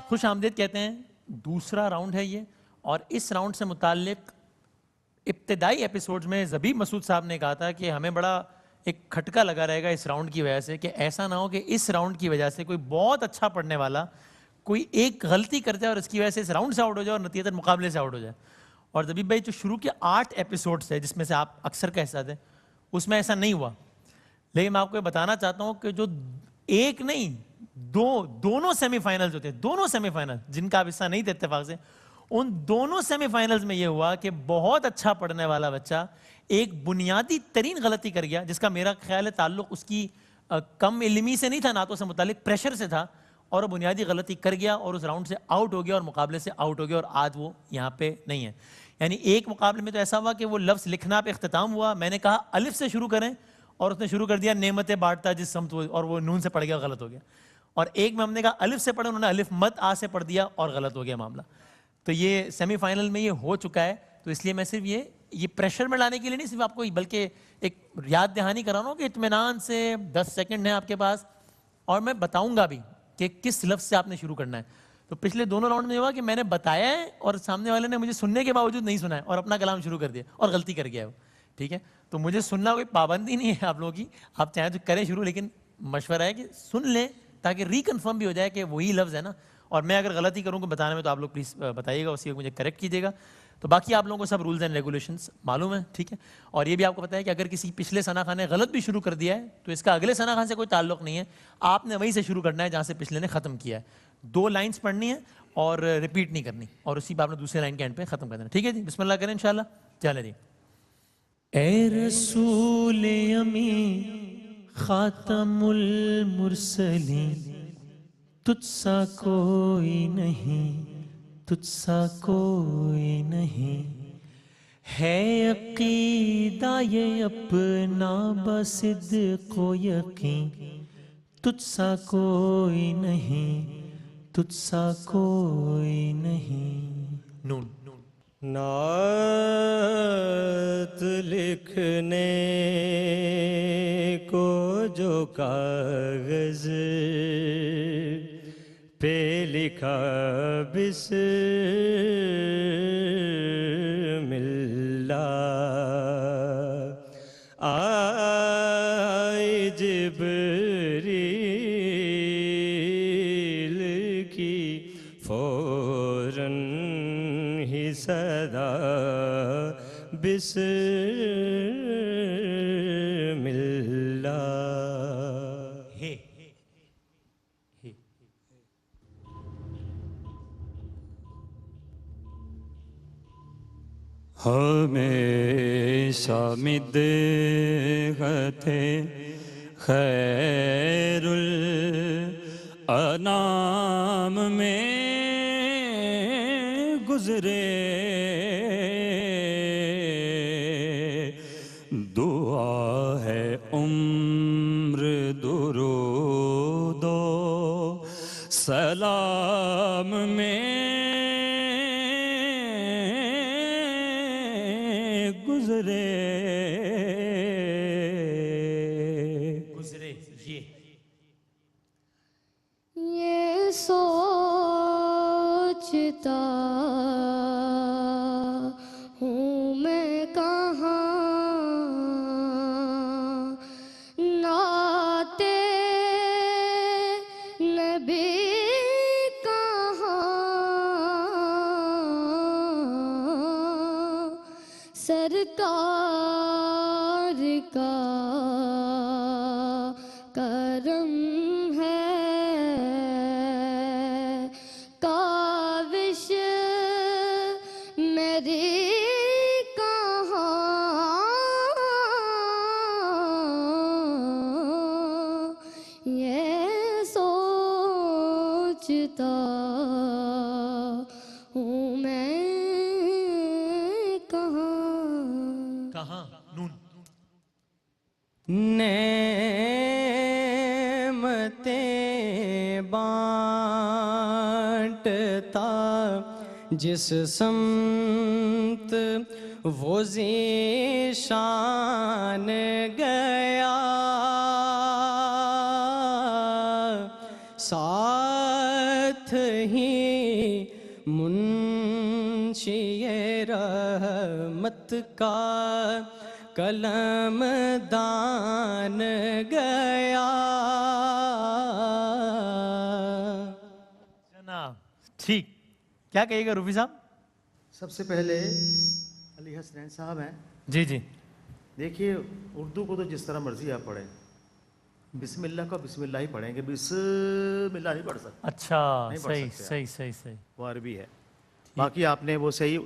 خوش آمدید کہتے ہیں. دوسرا راؤنڈ ہے یہ, اور اس راؤنڈ سے متعلق ابتدائی ایپیسوڈز میں زبیب مسعود صاحب نے کہا تھا کہ ہمیں بڑا ایک کھٹکا لگا رہے گا اس راؤنڈ کی وجہ سے, کہ ایسا نہ ہو کہ اس راؤنڈ کی وجہ سے کوئی بہت اچھا پڑھنے والا کوئی ایک غلطی کر جائے اور اس کی وجہ سے اس راؤنڈ سے آؤٹ ہو جائے اور نتیجتاً مقابلے سے آؤٹ ہو جائے. اور زبیب بھائی جو شروع کے 8 ایپیسوڈس ہیں جس میں سے آپ اکثر کا حصہ تھے, اس میں ایسا نہیں ہوا. لیکن میں آپ کو یہ بتانا چاہتا ہوں کہ جو ایک نہیں دونوں سیمی فائنلز ہوتے ہیں, دونوں سیمی فائنل جن کا آپ حصہ نہیں تھے اتفاق سے, ان دونوں سیمی فائنلز میں یہ ہوا کہ بہت اچھا پڑھنے والا بچہ ایک بنیادی ترین غلطی کر گیا, جس کا میرا خیال ہے تعلق اس کی کم علمی سے نہیں تھا, نعتوں سے متعلق پریشر سے تھا, اور وہ بنیادی غلطی کر گیا اور اس راؤنڈ سے آؤٹ ہو گیا اور مقابلے سے آؤٹ ہو گیا اور آج وہ یہاں پہ نہیں ہے. یعنی ایک مقابلے میں تو ایسا ہوا کہ وہ لفظ لکھنا پہ اختتام ہوا, میں نے کہا الف سے شروع کریں اور اس نے شروع کر دیا نعمتیں بانٹتا جس سمت, اور وہ نون سے پڑھ گیا, غلط ہو گیا. اور ایک میں ہم نے کہا الف سے پڑھیں, انہوں نے الف مد آ سے پڑھ دیا اور غلط ہو گیا معاملہ. تو یہ سیمی فائنل میں یہ ہو چکا ہے. تو اس لیے میں صرف یہ پریشر میں لانے کے لیے نہیں, صرف آپ کو بلکہ ایک یاد دہانی کرا رہا ہوں کہ اطمینان سے 10 سیکنڈ ہیں آپ کے پاس, اور میں بتاؤں گا بھی کہ کس لفظ سے آپ نے شروع کرنا ہے. تو پچھلے دونوں راؤنڈ میں یہ ہوا کہ میں نے بتایا ہے اور سامنے والے نے مجھے سننے کے باوجود نہیں سنا ہے اور اپنا کلام شروع کر دیا اور غلطی کر گیا ہے وہ. ٹھیک ہے, تو مجھے سننا کوئی پابندی نہیں ہے آپ لوگوں کی, آپ چاہیں تو کریں شروع, لیکن مشورہ ہے کہ سن لیں تاکہ ریکنفرم بھی ہو جائے کہ وہی لفظ ہے نا. اور میں اگر غلطی کروں کو بتانے میں تو آپ لوگ پلیز بتائیے گا, اسی وقت مجھے کریکٹ کیجیے گا. تو باقی آپ لوگوں کو سب رولز اینڈ ریگولیشنس معلوم ہے. ٹھیک ہے, اور یہ بھی آپ کو پتہ ہے کہ اگر کسی پچھلے ثنا خان نے غلط بھی شروع کر دیا ہے تو اس کا اگلے ثنا خان سے کوئی تعلق نہیں ہے, آپ نے وہیں سے شروع کرنا ہے جہاں سے پچھلے نے ختم کیا ہے. 2 لائنز پڑھنی ہے اور ریپیٹ نہیں کرنی, اور اسی پہ آپ نے دوسرے لائن کے اینڈ پہ ختم کر دینا. ٹھیک ہے جی, بسم اللہ کریں انشاءاللہ. چلیں جی. اے رسول امی خاتم المرسلین, تجھ سا کوئی نہیں, تجھ سا کوئی نہیں, ہے عقیدہ یہ اپنا بصدق و یقین, تجھ سا کوئی نہیں, تجھ سا کوئی نہیں. نون. نعت لکھنے کو جو کاغذ پہ لکھا بسم اللہ, آئی جبریل کی فوراً ہی صدا بسم اللہ. ہمیشہ مدحت خیر الانام میں گزرے, دعا ہے عمر درود و سلام میں گزرے. یہ سوچتا ہوں میں کہاں نعت نبی کہاں, سرکار کا کرم ہے, کاوش میری کہاں, یہ سوچتا ہوں میں کہاں. نون. نعمتیں بانٹتا جس سمت وہ ذیشان گیا, ساتھ ہی منشی رحمت کا قلم دان گیا. جناب ٹھیک, کیا کہیے گا روفی صاحب؟ سب سے پہلے علی حسنین صاحب ہیں. جی جی. دیکھیے اردو کو تو جس طرح مرضی آپ پڑھیں, بسم اللہ کو بسم اللہ ہی پڑھیں گے, بسم اللہ نہیں پڑھ سکتے. اچھا, صحیح صحیح صحیح صحیح, وہ عربی ہے. باقی آپ نے وہ صحیح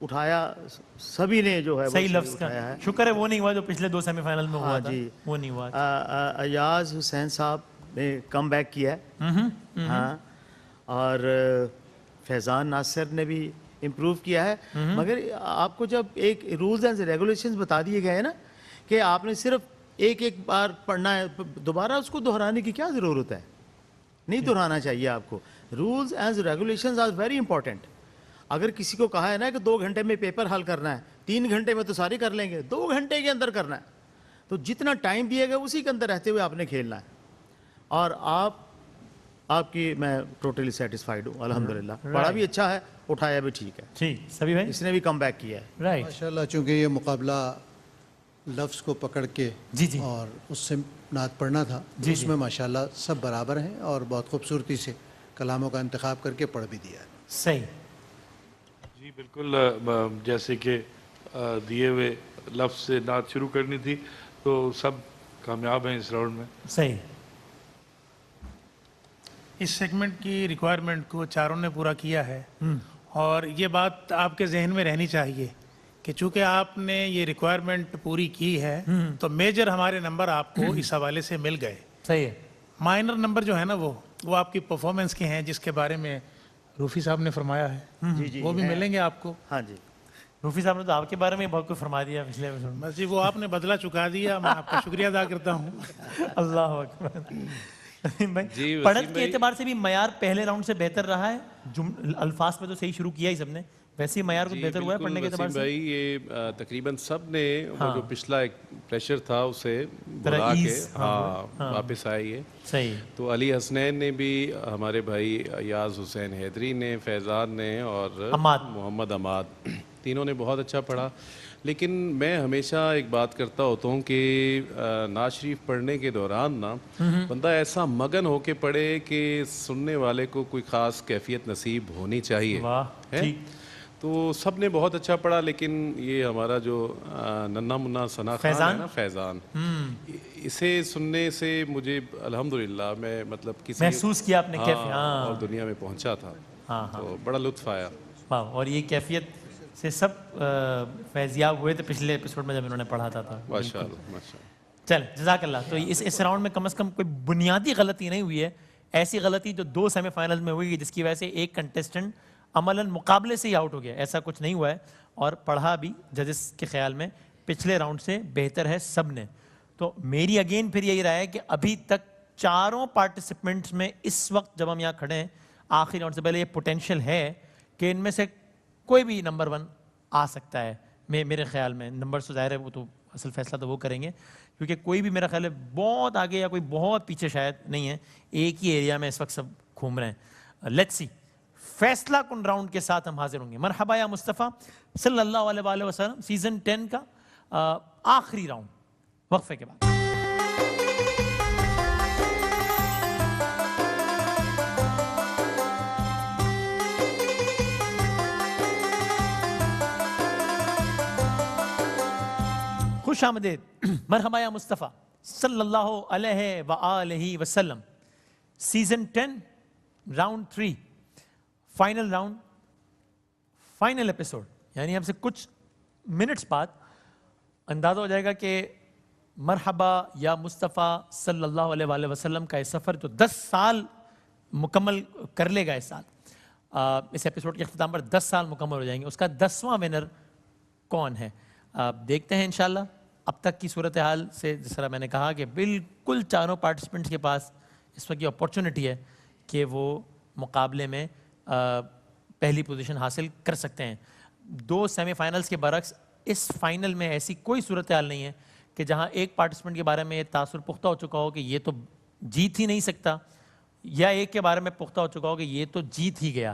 اٹھایا, سبھی نے جو ہے صحیح لفظ کا شکر ہے وہ نہیں ہوا جو پچھلے 2 سیمی فائنل میں ہوا تھا, جی وہ نہیں ہوا. ایاز حسین صاحب نے کم بیک کیا ہے ہاں، اور فیضان ناصر نے بھی امپروو کیا ہے. مگر آپ کو جب ایک رولز اینڈ ریگولیشنز بتا دیے گئے ہیں نا کہ آپ نے صرف ایک بار پڑھنا ہے، دوبارہ اس کو دہرانے کی کیا ضرورت ہے؟ نہیں دہرانا چاہیے آپ کو. Rules and regulations are very important. اگر کسی کو کہا ہے نا کہ 2 گھنٹے میں پیپر حل کرنا ہے، 3 گھنٹے میں تو سارے کر لیں گے، 2 گھنٹے کے اندر کرنا ہے، تو جتنا ٹائم دیا گیا اسی کے اندر رہتے ہوئے آپ نے کھیلنا ہے. اور آپ کی میں ٹوٹلی سیٹسفائیڈ ہوں الحمدللہ. پڑھا بھی اچھا ہے، اٹھایا بھی ٹھیک ہے. ٹھیک سبھی بھائی اس نے بھی کم بیک کیا ہے. رائٹ. ماشاءاللہ چونکہ یہ مقابلہ لفظ کو پکڑ کے جی اور اس سے نعت پڑھنا تھا، اس میں ماشاءاللہ سب برابر ہیں اور بہت خوبصورتی سے کلاموں کا انتخاب کر کے پڑھ بھی دیا ہے. صحیح. جی بالکل، جیسے کہ دیے ہوئے لفظ سے نعت شروع کرنی تھی تو سب کامیاب ہیں اس راؤنڈ میں. صحیح. اس سیگمنٹ کی ریکوائرمنٹ کو چاروں نے پورا کیا ہے، اور یہ بات آپ کے ذہن میں رہنی چاہیے کہ چونکہ آپ نے یہ ریکوائرمنٹ پوری کی ہے تو میجر ہمارے نمبر آپ کو اس حوالے سے مل گئے. صحیح ہے. مائنر نمبر جو ہے نا وہ آپ کی پرفارمنس کے ہیں، جس کے بارے میں روفی صاحب نے فرمایا ہے، وہ بھی ملیں گے آپ کو. ہاں جی، روفی صاحب نے تو آپ کے بارے میں بہت کچھ فرما دیا پچھلے ایپیسوڈ میں. بس جی وہ آپ نے بدلہ چکا دیا، میں آپ کا شکریہ ادا کرتا ہوں. اللہ اکبر. جی پڑھت کے اعتبار سے بھی معیار پہلے راؤنڈ سے بہتر رہا ہے. الفاظ میں تو صحیح شروع کیا ہی سب نے، ویسے ہی معیار کچھ بہتر ہوا ہے پڑھنے کے اعتبار سے. بھائی یہ تقریباً سب نے وہ جو پچھلا ایک پریشر تھا اسے بلا کے واپس آئی ہے. صحیح. تو علی حسنین نے بھی، ہمارے بھائی ایاز حسین حیدری نے، فیضان نے اور محمد عماد، تینوں نے بہت اچھا پڑھا. لیکن میں ہمیشہ ایک بات کرتا ہوتا ہوں کہ نعت شریف پڑھنے کے دوران نا بندہ ایسا مگن ہو کے پڑھے کہ سننے والے کو کوئی خاص کیفیت نصیب ہونی چاہیے. تو سب نے بہت اچھا پڑھا، لیکن یہ ہمارا جو ننھا منا ثنا خان ہے نا، فیضان، اسے سننے سے مجھے الحمدللہ میں مطلب کسی محسوس کیا آپ نے اور دنیا میں پہنچا تھا، تو بڑا لطف آیا. اور یہ کیفیت سے سب فیضیاب ہوئے تھے پچھلے ایپیسوڈ میں جب انہوں نے پڑھا تھا. ماشاءاللہ. چل جزاک اللہ. تو اس راؤنڈ میں کم از کم کوئی بنیادی غلطی نہیں ہوئی ہے، ایسی غلطی جو 2 سیمی فائنل میں ہوئی جس کی وجہ سے ایک کنٹیسٹنٹ عملاً مقابلے سے ہی آؤٹ ہو گیا. ایسا کچھ نہیں ہوا ہے، اور پڑھا بھی ججز کے خیال میں پچھلے راؤنڈ سے بہتر ہے سب نے. تو میری اگین پھر یہی رہا ہے کہ ابھی تک چاروں پارٹیسپینٹس میں اس وقت جب ہم یہاں کھڑے ہیں آخری راؤنڈ سے پہلے یہ پوٹینشیل ہے کہ ان میں سے کوئی بھی نمبر 1 آ سکتا ہے. میرے خیال میں نمبر سے ظاہر ہے وہ تو اصل فیصلہ تو وہ کریں گے، کیونکہ کوئی بھی میرا خیال ہے بہت آگے یا کوئی بہت پیچھے شاید نہیں ہے. ایک ہی ایریا میں اس وقت سب گھوم رہے ہیں. لیٹس سی فیصلہ کن راؤنڈ کے ساتھ ہم حاضر ہوں گے. مرحبا یا مصطفیٰ صلی اللہ علیہ وآلہ وسلم، سیزن 10 کا آخری راؤنڈ وقفے کے بعد. خوش آمدید. مرحبا یا مصطفیٰ صلی اللہ علیہ وآلہ وسلم، season 10 round 3، final round, final episode. یعنی ہم سے کچھ منٹس بعد اندازہ ہو جائے گا کہ مرحبا یا مصطفیٰ صلی اللہ علیہ وآلہ وسلم کا یہ سفر جو 10 سال مکمل کر لے گا اس سال، اس ایپیسوڈ کے اختتام پر 10 سال مکمل ہو جائیں گے، اس کا 10واں ونر کون ہے دیکھتے ہیں انشاءاللہ. اب تک کی صورتحال سے جس طرح میں نے کہا کہ بالکل چاروں پارٹیسپینٹس کے پاس اس وقت یہ اپورچونٹی ہے کہ وہ مقابلے میں پہلی پوزیشن حاصل کر سکتے ہیں. 2 سیمی فائنلز کے برعکس اس فائنل میں ایسی کوئی صورتحال نہیں ہے کہ جہاں ایک پارٹیسپینٹ کے بارے میں یہ تاثر پختہ ہو چکا ہو کہ یہ تو جیت ہی نہیں سکتا، یا ایک کے بارے میں پختہ ہو چکا ہو کہ یہ تو جیت ہی گیا.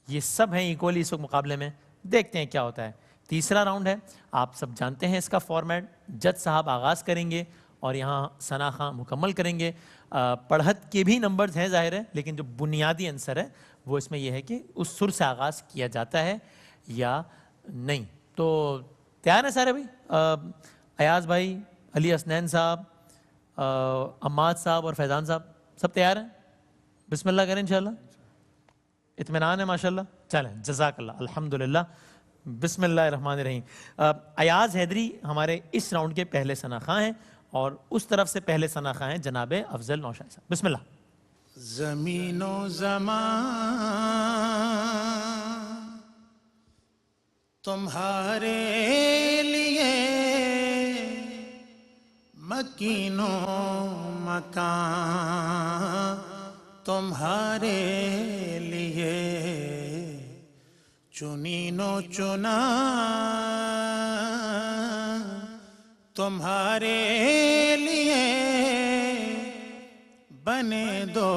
یہ سب ہیں ایکولی اس وقت مقابلے میں. دیکھتے ہیں کیا ہوتا ہے. تیسرا راؤنڈ ہے، آپ سب جانتے ہیں اس کا فارمیٹ. جج صاحب آغاز کریں گے اور یہاں ثنا خان مکمل کریں گے. پڑھت کے بھی نمبرز ہیں ظاہر ہے، لیکن جو بنیادی عنصر ہے وہ اس میں یہ ہے کہ اس سر سے آغاز کیا جاتا ہے یا نہیں. تو تیار ہیں سارے بھائی؟ ایاز بھائی، علی حسنین صاحب، عماد صاحب اور فیضان صاحب سب تیار ہیں؟ بسم اللہ کریں انشاءاللہ. اطمینان ہے ماشاءاللہ. چلیں جزاک اللہ. الحمدللہ. بسم اللہ الرحمن الرحیم. ایاز حیدری ہمارے اس راؤنڈ کے پہلے ثنا خان ہیں اور اس طرف سے پہلے ثنا خواہ ہیں جناب افضل نوشاہی صاحب. بسم اللہ. زمین و زمان تمہارے لیے، مکین و مکان تمہارے لیے، چنین و چنا تمہارے لیے، بنے دو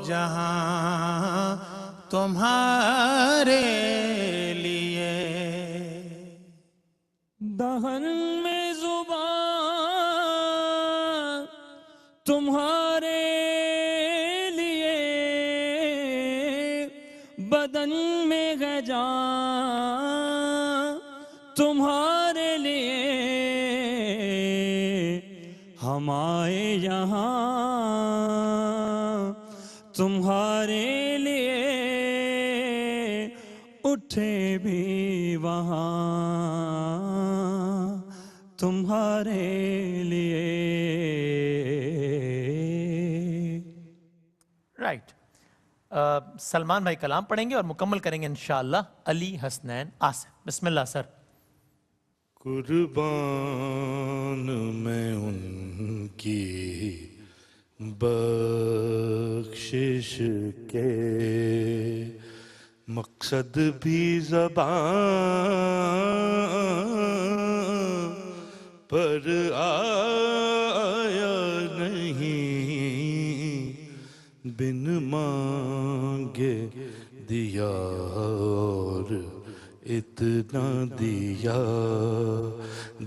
جہاں تمہارے لیے. دہن میں زبان تمہارے لیے، بدن میں ہے جان تمہارے لیے، ہم آئے یہاں تمہارے لیے، اٹھے بھی وہاں تمہارے لیے. رائٹ. سلمان بھائی کلام پڑھیں گے اور مکمل کریں گے انشاءاللہ علی حسنین آصف. بسم اللہ سر. قربان میں ان کی بخشش کے، مقصد بھی زبان پر آیا نہیں، بن مانگے دیا اور اتنا دیا،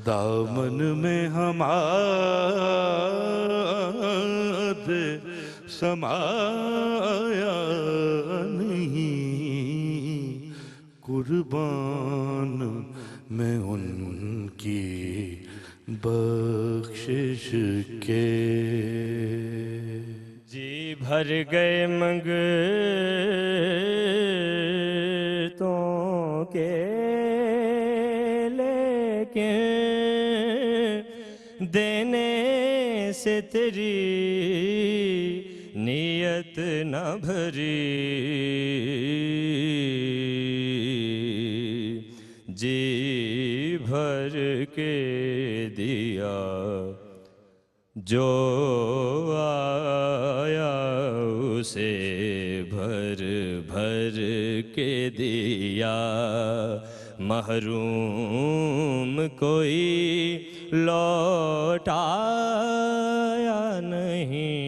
دامن میں ہمارے سمایا نہیں، قربان میں ان کی بخشش کے. جی بھر گئے منگتوں کے، لیکن دینے سے تیری نیت نہ بھری، جی بھر کے دیا جو آیا، اسے بھر بھر کے دیا، محروم کوئی لوٹایا نہیں.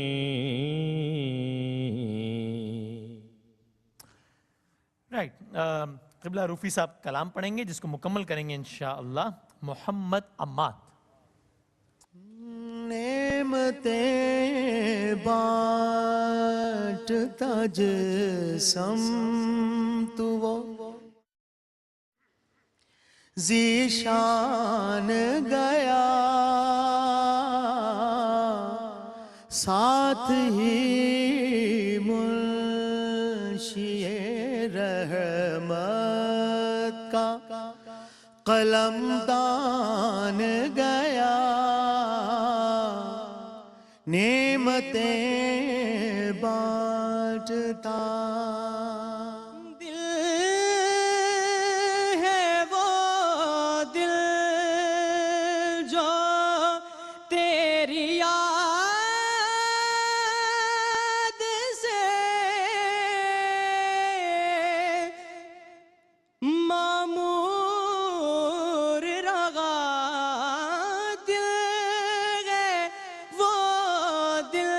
رائٹ. قبلہ روفی صاحب کلام پڑھیں گے جس کو مکمل کریں گے انشاءاللہ محمد عماد. نعمتیں بانٹتا جسم تو وہ ذیشان گیا، ساتھ ہی منشی رحمت کا قلم دان گیا، نعمتیں بانٹتا. دل ہے وہ دل جو تیری یاد سے معمور رہا، دل ہے وہ دل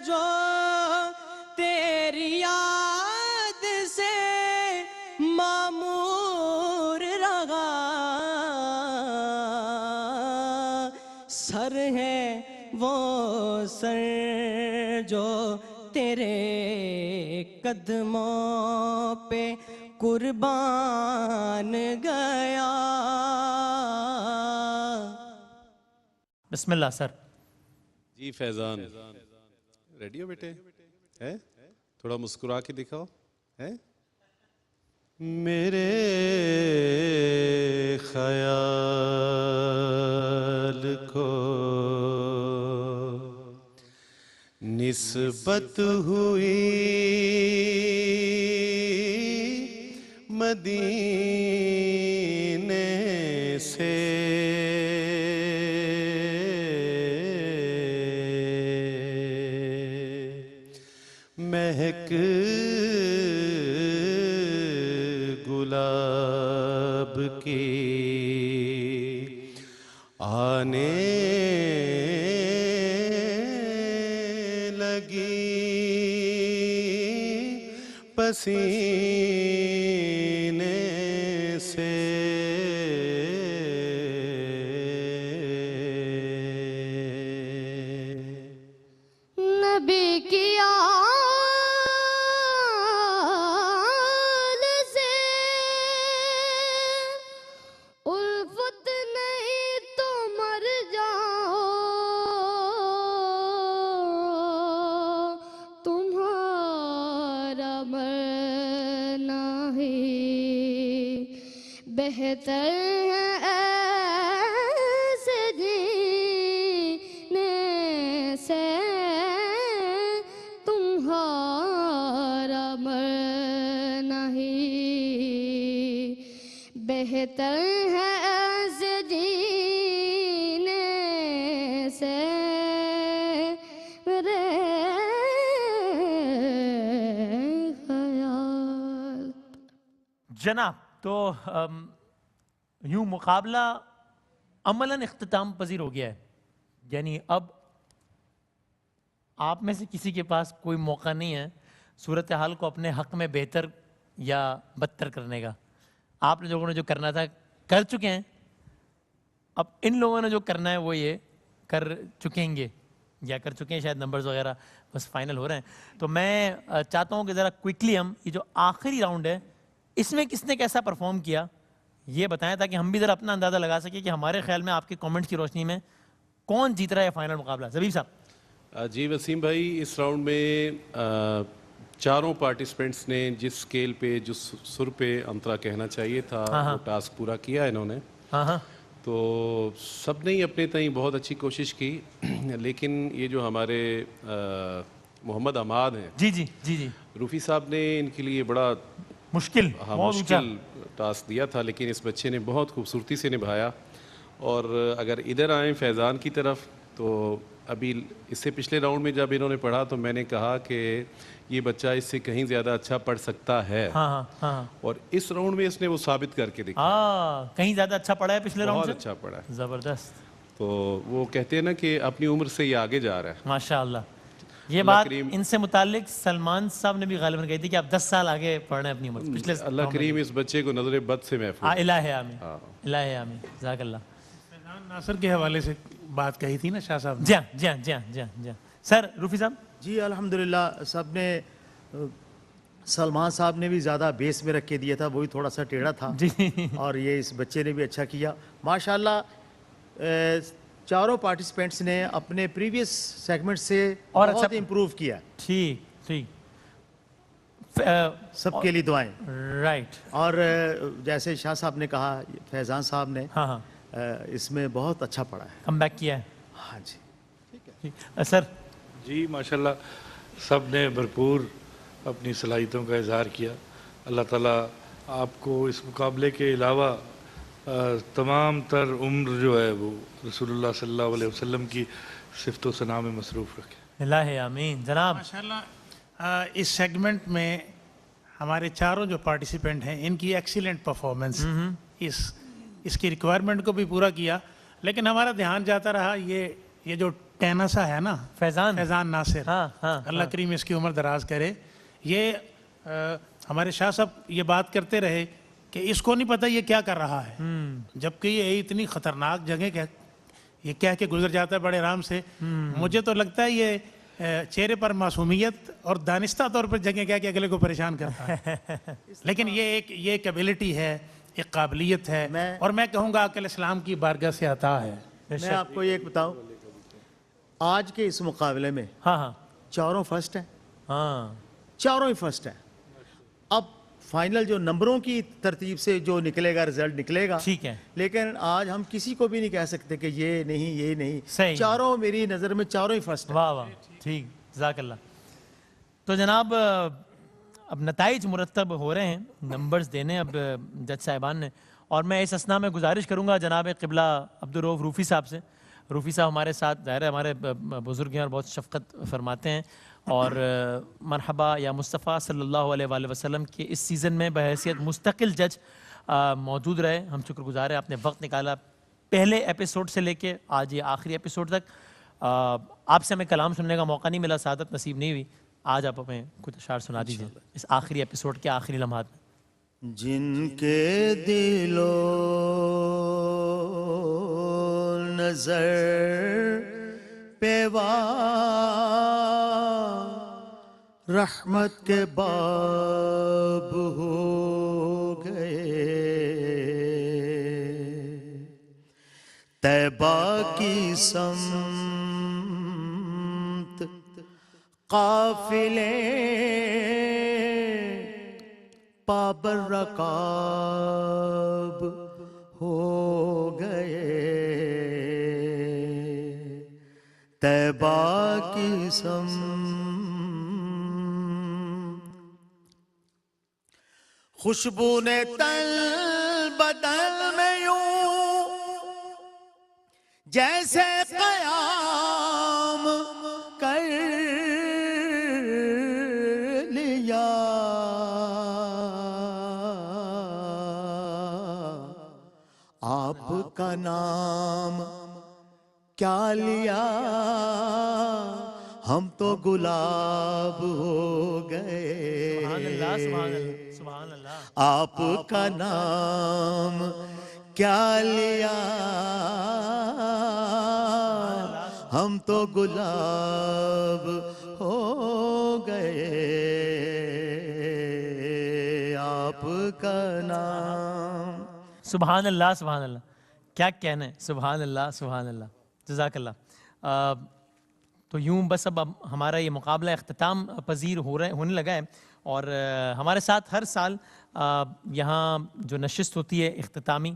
جو تیری یاد سے معمور رہا، سر ہے وہ سر جو تیرے قدموں پہ قربان گیا. بسم اللہ سر. جی فیضان ریڈی ہو بیٹے؟ ہے تھوڑا مسکرا کے دکھاؤ. ہے میرے خیال کو نسبت ہوئی مدینے سے مہک گلاب کی آنے لگی پسینے سے نبی کی آل سے الفت نہیں تو مر جاؤ تمہارا مرنا ہی بہتر ہے ایسے جینے سے تمہارا مرنا ہی بہتر ہے ایسے جینے سے میرے خیال. جناب تو یوں مقابلہ عملاً اختتام پذیر ہو گیا ہے. یعنی اب آپ میں سے کسی کے پاس کوئی موقع نہیں ہے صورتحال کو اپنے حق میں بہتر یا بدتر کرنے کا. آپ لوگوں نے جو کرنا تھا کر چکے ہیں. اب ان لوگوں نے جو کرنا ہے وہ یہ کر چکیں گے یا کر چکے ہیں شاید نمبرز وغیرہ بس فائنل ہو رہے ہیں. تو میں چاہتا ہوں کہ ذرا کوئکلی ہم یہ جو آخری راؤنڈ ہے اس میں کس نے کیسا پرفارم کیا یہ بتائیں تاکہ ہم بھی ذرا اپنا اندازہ لگا سکیں کہ ہمارے خیال میں آپ کے کامنٹس کی روشنی میں کون جیت رہا ہے فائنل مقابلہ. زبیب صاحب. جی وسیم بھائی، اس راؤنڈ میں چاروں پارٹیسپینٹس نے جس سکیل پہ جس سر پہ انترا کہنا چاہیے تھا وہ ٹاسک پورا کیا انہوں نے. تو سب نے ہی اپنے تئیں بہت اچھی کوشش کی، لیکن یہ جو ہمارے محمد عماد ہیں جی جی جی جی روفی صاحب نے ان کے لیے بڑا مشکل ٹاسک دیا تھا، لیکن اس بچے نے بہت خوبصورتی سے نبھایا. اور اگر ادھر آئیں فیضان کی طرف، تو ابھی اس سے پچھلے راؤنڈ میں جب انہوں نے پڑھا تو میں نے کہا کہ یہ بچہ اس سے کہیں زیادہ اچھا پڑھ سکتا ہے. اور اس راؤنڈ میں اس نے وہ ثابت کر کے دکھا. کہیں زیادہ اچھا پڑھا ہے پچھلے راؤنڈ سے. بہت اچھا پڑھا ہے. زبردست. تو وہ کہتے ہیں نا کہ اپنی عمر سے یہ آگے جا رہا ہے. ماشاءاللہ. یہ بات ان سے متعلق سلمان صاحب نے بھی غالباً کہی تھی کہ آپ 10 سال آگے پڑھ رہے ہیں اپنی عمر. پچھلے اللہ کریم اس بچے کو نظر بد سے محفوظ. الہ آمین الہ آمین. جزاک اللہ. فیضان ناصر کے حوالے سے بات کہی تھی نا شاہ صاحب. جی جی جی جی جی سر روفی صاحب. جی الحمدللہ سب نے سلمان صاحب نے بھی زیادہ بیس میں رکھ کے دیا تھا، وہی تھوڑا سا ٹیڑھا تھا. اور یہ اس بچے نے بھی اچھا کیا ماشاءاللہ. چاروں پارٹیسپینٹس نے اپنے پریویس سیگمنٹ سے بہت امپروو کیا. ٹھیک ٹھیک. سب کے لیے دعائیں. رائٹ. اور جیسے شاہ صاحب نے کہا فیضان صاحب نے اس میں بہت اچھا پڑھا ہے، کم بیک کیا ہے. ہاں جی ٹھیک ہے سر. جی ماشاءاللہ سب نے بھرپور اپنی صلاحیتوں کا اظہار کیا. اللہ تعالیٰ آپ کو اس مقابلے کے علاوہ تمام تر عمر جو ہے وہ رسول اللہ صلی اللہ علیہ وسلم کی صفت و ثنا میں مصروف رکھے. الہ آمین. جناب ماشاءاللہ اس سیگمنٹ میں ہمارے چاروں جو پارٹیسپینٹ ہیں ان کی ایکسیلنٹ پرفارمنس اس کی ریکوائرمنٹ کو بھی پورا کیا. لیکن ہمارا دھیان جاتا رہا یہ جو ٹینسا ہے نا فیضان ناصر، اللہ کریم اس کی عمر دراز کرے. یہ ہمارے شاہ صاحب یہ بات کرتے رہے کہ اس کو نہیں پتہ یہ کیا کر رہا ہے، جبکہ یہ اتنی خطرناک جگہ یہ کہہ کے گزر جاتا ہے بڑے آرام سے. مجھے تو لگتا ہے یہ چہرے پر معصومیت اور دانستہ طور پر جگہ کہہ کے اگلے کو پریشان کرتا ہے. لیکن یہ ایک ایبلٹی ہے، ایک قابلیت ہے، اور میں کہوں گا کہ اسلام کی بارگاہ سے عطا ہے. میں آپ کو یہ بتاؤں آج کے اس مقابلے میں چاروں فرسٹ ہیں. چاروں ہی فرسٹ ہیں. اب فائنل جو نمبروں کی ترتیب سے جو نکلے گا رزلٹ نکلے گا. ٹھیک ہے. لیکن آج ہم کسی کو بھی نہیں کہہ سکتے کہ یہ نہیں. چاروں میری نظر میں چاروں ہی فرسٹ ہیں. واہ واہ. ٹھیک. جزاک اللہ. تو جناب اب نتائج مرتب ہو رہے ہیں, نمبرز دینے اب جج صاحبان نے, اور میں اس اسنا میں گزارش کروں گا جناب قبلہ عبدالرؤف روفی صاحب سے. روفی صاحب ہمارے ساتھ ظاہر ہے ہمارے بزرگ ہیں اور بہت شفقت فرماتے ہیں, اور مرحبا یا مصطفیٰ صلی اللہ علیہ وآلہ وسلم کے اس سیزن میں بحیثیت مستقل جج موجود رہے. ہم شکر گزار ہیں آپ نے وقت نکالا پہلے ایپیسوڈ سے لے کے آج یہ آخری ایپیسوڈ تک. آپ سے ہمیں کلام سننے کا موقع نہیں ملا, سعادت نصیب نہیں ہوئی. آج آپ ہمیں کچھ اشعار سنا دیجیے اس آخری ایپیسوڈ کے آخری لمحات میں. جن کے دل و نظر پیوا رحمت کے باب ہو گئے, طیبہ کی سمت قافلے پابر رکاب ہو گئے, طیبہ کی خوشبو نے تل بدل میں یوں جیسے قیام کر لیا, آپ کا نام کیا لیا, ہم تو گلاب ہو گئے. سبحان اللہ, سبحان اللہ, سبحان اللہ. آپ کا نام کیا لیا, ہم تو گلاب ہو گئے. آپ کا نام. سبحان اللہ, سبحان اللہ, کیا کہنا ہے, سبحان اللہ, سبحان اللہ, جزاک اللہ. تو یوں بس اب ہمارا یہ مقابلہ اختتام پذیر ہونے لگا ہے, اور ہمارے ساتھ ہر سال یہاں جو نشست ہوتی ہے اختتامی,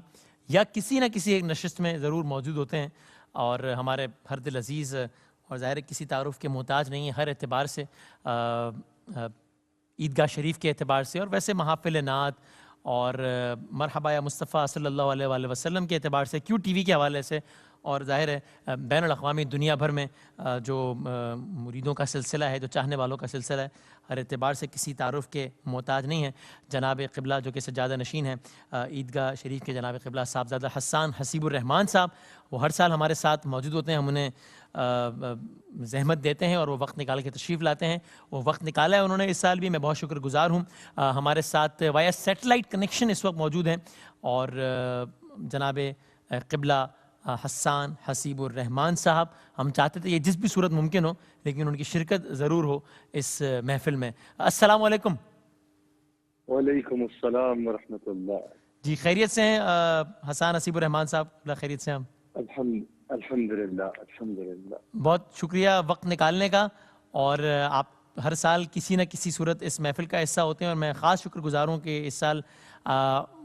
یا کسی نہ کسی ایک نشست میں ضرور موجود ہوتے ہیں, اور ہمارے ہر دل عزیز اور ظاہر کسی تعارف کے محتاج نہیں ہے ہر اعتبار سے, عیدگاہ شریف کے اعتبار سے, اور ویسے محافل نعت اور مرحبا یا مصطفیٰ صلی اللہ علیہ وآلہ وسلم کے اعتبار سے, کیو ٹی وی کے حوالے سے, اور ظاہر ہے بین الاقوامی دنیا بھر میں جو مریدوں کا سلسلہ ہے, جو چاہنے والوں کا سلسلہ ہے, ہر اعتبار سے کسی تعارف کے محتاج نہیں ہے. جناب قبلہ جو کہ سجادہ نشین ہیں عیدگاہ شریف کے, جناب قبلہ صاحبزادہ حسان حسیب الرحمان صاحب, وہ ہر سال ہمارے ساتھ موجود ہوتے ہیں. ہم انہیں زحمت دیتے ہیں اور وہ وقت نکال کے تشریف لاتے ہیں. وہ وقت نکالا ہے انہوں نے اس سال بھی, میں بہت شکر گزار ہوں. ہمارے ساتھ وایا سیٹلائٹ کنیکشن اس وقت موجود ہیں, اور جناب قبلہ حسان حسیب الرحمان صاحب, ہم چاہتے تھے یہ جس بھی صورت ممکن ہو لیکن ان کی شرکت ضرور ہو اس محفل میں. السلام علیکم. وعلیکم السلام ورحمۃ اللہ. جی خیریت سے ہیں حسان حسیب الرحمان صاحب؟ اللہ خیریت سے ہیں ہم الحمدللہ الحمدللہ. بہت شکریہ وقت نکالنے کا, اور آپ ہر سال کسی نہ کسی صورت اس محفل کا حصہ ہوتے ہیں, اور میں خاص شکر گزار ہوں کہ اس سال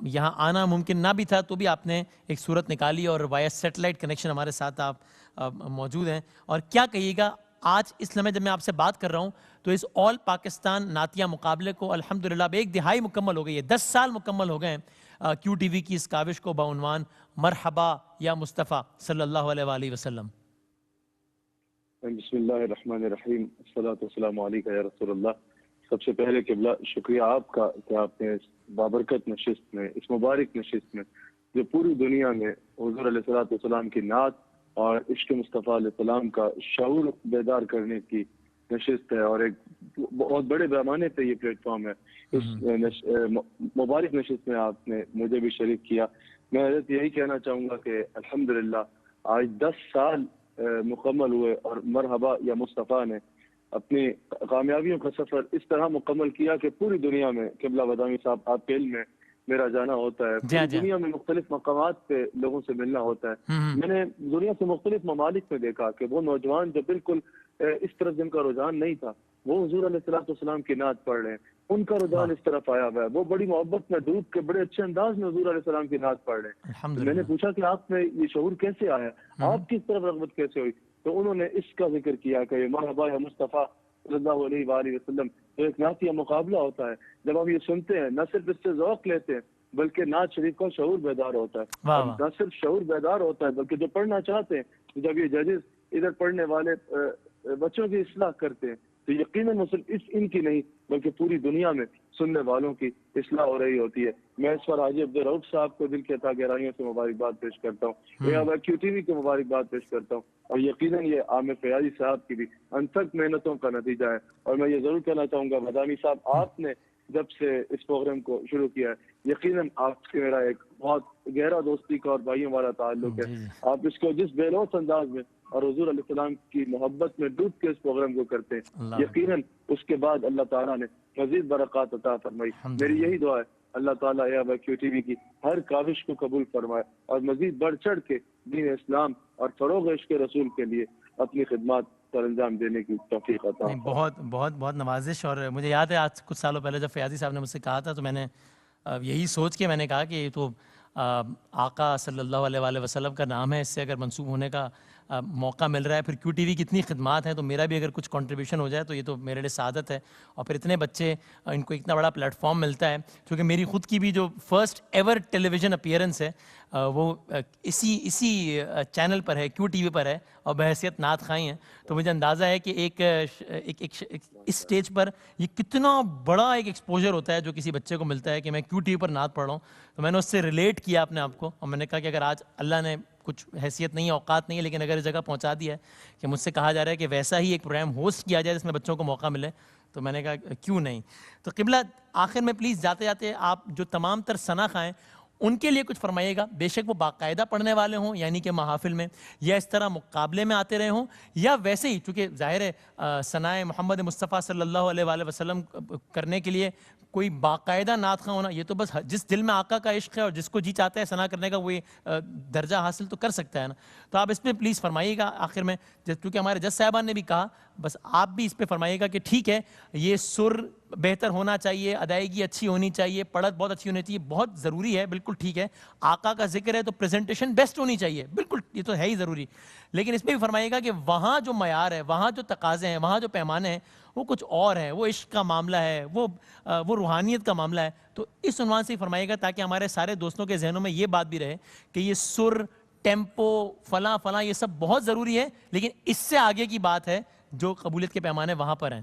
یہاں آنا ممکن نہ بھی تھا تو بھی آپ نے ایک صورت نکالی, اور وایا سیٹلائٹ کنیکشن ہمارے ساتھ آپ موجود ہیں. اور کیا کہیے گا آج اس لمحے جب میں آپ سے بات کر رہا ہوں تو اس آل پاکستان نعتیہ مقابلے کو الحمدللہ اب 1 دہائی مکمل ہو گئی ہے, 10 سال مکمل ہو گئے ہیں کیو ٹی وی کی اس کاوش کو بعنوان مرحبا یا مصطفیٰ صلی اللہ علیہ وآلہ وسلم. بسم اللہ الرحمن الرحیم, الصلاۃ والسلام علیکہ یا رسول اللہ. سب سے پہلے قبلہ شکریہ آپ کا کہ آپ نے اس بابرکت نشست میں, اس مبارک نشست میں, جو پوری دنیا میں حضور علیہ الصلوۃ والسلام کی نعت اور عشق مصطفیٰ علیہ السلام کا شعور بیدار کرنے کی نشست ہے, اور ایک بہت بڑے پیمانے پہ یہ پلیٹ فارم ہے. اس مبارک نشست میں آپ نے مجھے بھی شریک کیا. میں حضرت یہی کہنا چاہوں گا کہ الحمدللہ آج 10 سال مکمل ہوئے, اور مرحبا یا مصطفیٰ نے اپنی کامیابیوں کا سفر اس طرح مکمل کیا کہ پوری دنیا میں قبلہ بدامی صاحب آپ کے علم میں میرا جانا ہوتا ہے, پوری دنیا میں مختلف مقامات پہ لوگوں سے ملنا ہوتا ہے. میں نے دنیا سے مختلف ممالک میں دیکھا کہ وہ نوجوان جو بالکل اس طرف جن کا رجحان نہیں تھا وہ حضور علیہ الصلوۃ والسلام کی نعت پڑھ رہے ہیں, ان کا رجحان اس طرف آیا ہوا ہے. وہ بڑی محبت میں ڈوب کے بڑے اچھے انداز میں حضور علیہ السلام کی نعت پڑھ رہے ہیں. میں نے پوچھا کہ آپ میں یہ شعور کیسے آیا, آپ کی اس طرف رغبت کیسے ہوئی؟ تو تو انہوں نے اس کا ذکر کیا کہ مرحبا یا مصطفیٰ صلی اللہ علیہ وآلہ وسلم. تو ایک نعتیہ مقابلہ ہوتا ہے. جب ہم یہ سنتے ہیں نہ صرف اس سے ذوق لیتے ہیں بلکہ نعت شریف کا شعور بیدار ہوتا ہے. اور نہ صرف شعور بیدار ہوتا ہے بلکہ جو پڑھنا چاہتے ہیں, جب یہ ججز ادھر پڑھنے والے بچوں کی اصلاح کرتے ہیں تو یقیناً صرف ان کی نہیں بلکہ پوری دنیا میں سننے والوں کی اصلاح ہو رہی ہوتی ہے. میں اس پر حاجی عبدالرؤف صاحب کو دل کی عطا گہرائیوں سے مبارکباد پیش کرتا ہوں, QTV کو مبارکباد پیش کرتا ہوں, اور یقیناً یہ عامر فیاضی صاحب کی بھی انتھک محنتوں کا نتیجہ ہے. اور میں یہ ضرور کہنا چاہوں گا مدانی صاحب, آپ نے جب سے اس پروگرام کو شروع کیا ہے یقیناً آپ سے میرا ایک بہت گہرا دوستی کا اور بھائیوں والا تعلق ہے. آپ اس کو جس بے لوث انداز میں اور حضور علیہ السلام کی محبت میں ڈوب کے اس پروگرام کو کرتے ہیں, یقیناً اس کے بعد اللہ تعالیٰ نے مزید برکات عطا فرمائی. میری یہی دعا ہے اللہ تعالیٰ QTV کی ہر کاوش کو قبول فرمائے اور مزید بڑھ چڑھ کے دین اسلام اور فروغ عشق رسول کے لیے اپنی خدمات پر انجام دینے کی توفیق عطا فرمائے. بہت بہت بہت نوازش. اور مجھے یاد ہے آج کچھ سالوں پہلے جب فیاضی صاحب نے مجھ سے کہا تھا تو میں نے یہی سوچ کے میں نے کہا کہ یہ تو آقا صلی اللہ علیہ وآلہ وسلم کا نام ہے, اس سے اگر منسوب ہونے کا موقع مل رہا ہے, پھر QTV کی اتنی خدمات ہیں تو میرا بھی اگر کچھ کنٹریبیوشن ہو جائے تو یہ تو میرے لیے سعادت ہے. اور پھر اتنے بچے ان کو اتنا بڑا پلیٹ فارم ملتا ہے, کیونکہ میری خود کی بھی جو فرسٹ ایور ٹیلی ویژن اپیئرنس ہے وہ اسی چینل پر ہے, QTV پر ہے, اور بحیثیت نعت خوائی ہیں. تو مجھے اندازہ ہے کہ ایک اس اسٹیج پر یہ کتنا بڑا ایک ایکسپوجر ہوتا ہے جو کسی بچے کو ملتا ہے کہ میں QTV پر نعت پڑھ رہا ہوں. تو میں نے اس سے ریلیٹ کیا اپنے آپ کو, اور میں نے کہا کہ اگر آج اللہ نے کچھ حیثیت نہیں ہے, اوقات نہیں ہے, لیکن اگر اس جگہ پہنچا دیا ہے کہ مجھ سے کہا جا رہا ہے کہ ویسا ہی ایک پروگرام ہوسٹ کیا جائے جس میں بچوں کو موقع ملے, تو میں نے کہا کیوں نہیں. تو قبلہ آخر میں پلیز جاتے جاتے آپ جو تمام تر ثنا خواہیں ان کے لیے کچھ فرمائیے گا, بے شک وہ باقاعدہ پڑھنے والے ہوں یعنی کہ محافل میں, یا اس طرح مقابلے میں آتے رہے ہوں, یا ویسے ہی چونکہ ظاہر ہے ثنائے محمد مصطفیٰ صلی اللہ علیہ وآلہ وسلم کرنے کے لیے کوئی باقاعدہ نعت خواں ہونا, یہ تو بس جس دل میں آقا کا عشق ہے اور جس کو جی چاہتا ہے ثنا کرنے کا وہ درجہ حاصل تو کر سکتا ہے نا. تو آپ اس پہ پلیز فرمائیے گا آخر میں, کیونکہ ہمارے جج صاحبان نے بھی کہا, بس آپ بھی اس پہ فرمائیے گا کہ ٹھیک ہے یہ سر بہتر ہونا چاہیے, ادائیگی اچھی ہونی چاہیے, پڑھت بہت اچھی ہونی چاہیے, بہت ضروری ہے, بالکل ٹھیک ہے. آقا کا ذکر ہے تو پریزنٹیشن بیسٹ ہونی چاہیے, بالکل یہ تو ہے ہی ضروری. لیکن اس پہ بھی فرمائیے گا کہ وہاں جو معیار ہے, وہاں جو تقاضے ہیں, وہاں جو پیمانے ہیں وہ کچھ اور ہیں, وہ عشق کا معاملہ ہے, وہ روحانیت کا معاملہ ہے. تو اس عنوان سے ہی فرمائیے گا تاکہ ہمارے سارے دوستوں کے ذہنوں میں یہ بات بھی رہے کہ یہ سر, ٹیمپو, فلاں فلاں یہ سب بہت ضروری ہے, لیکن اس سے آگے کی بات ہے جو قبولیت کے پیمانے وہاں پر ہیں.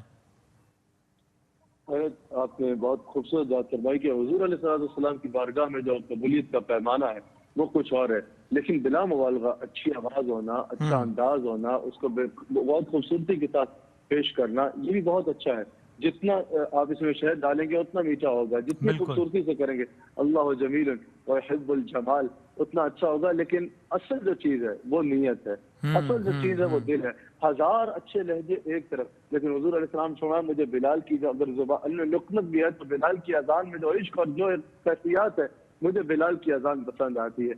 حضرت آپ نے بہت خوبصورت بات فرمائی کہ حضور علیہ السلام کی بارگاہ میں جو قبولیت کا پیمانہ ہے وہ کچھ اور ہے, لیکن بلا مبالغہ اچھی آواز ہونا, اچھا انداز ہونا, اس کو بہت خوبصورتی کے ساتھ پیش کرنا, یہ بھی بہت اچھا ہے. جتنا آپ اس میں شہد ڈالیں گے اتنا میٹھا ہوگا, جتنی خوبصورتی سے کریں گے اللہ جمیل ویحب الجمال اتنا اچھا ہوگا. لیکن اصل جو چیز ہے وہ نیت ہے, اصل جو چیز ہے وہ دل ہے. ہزار اچھے لہجے ایک طرف, لیکن حضور علیہ السلام چھوڑا مجھے بلال کی جو اگر زبان لقنت بھی ہے تو بلال کی اذان میں جو عشق اور جو کیفیات ہے مجھے بلال کی اذان پسند آتی ہے.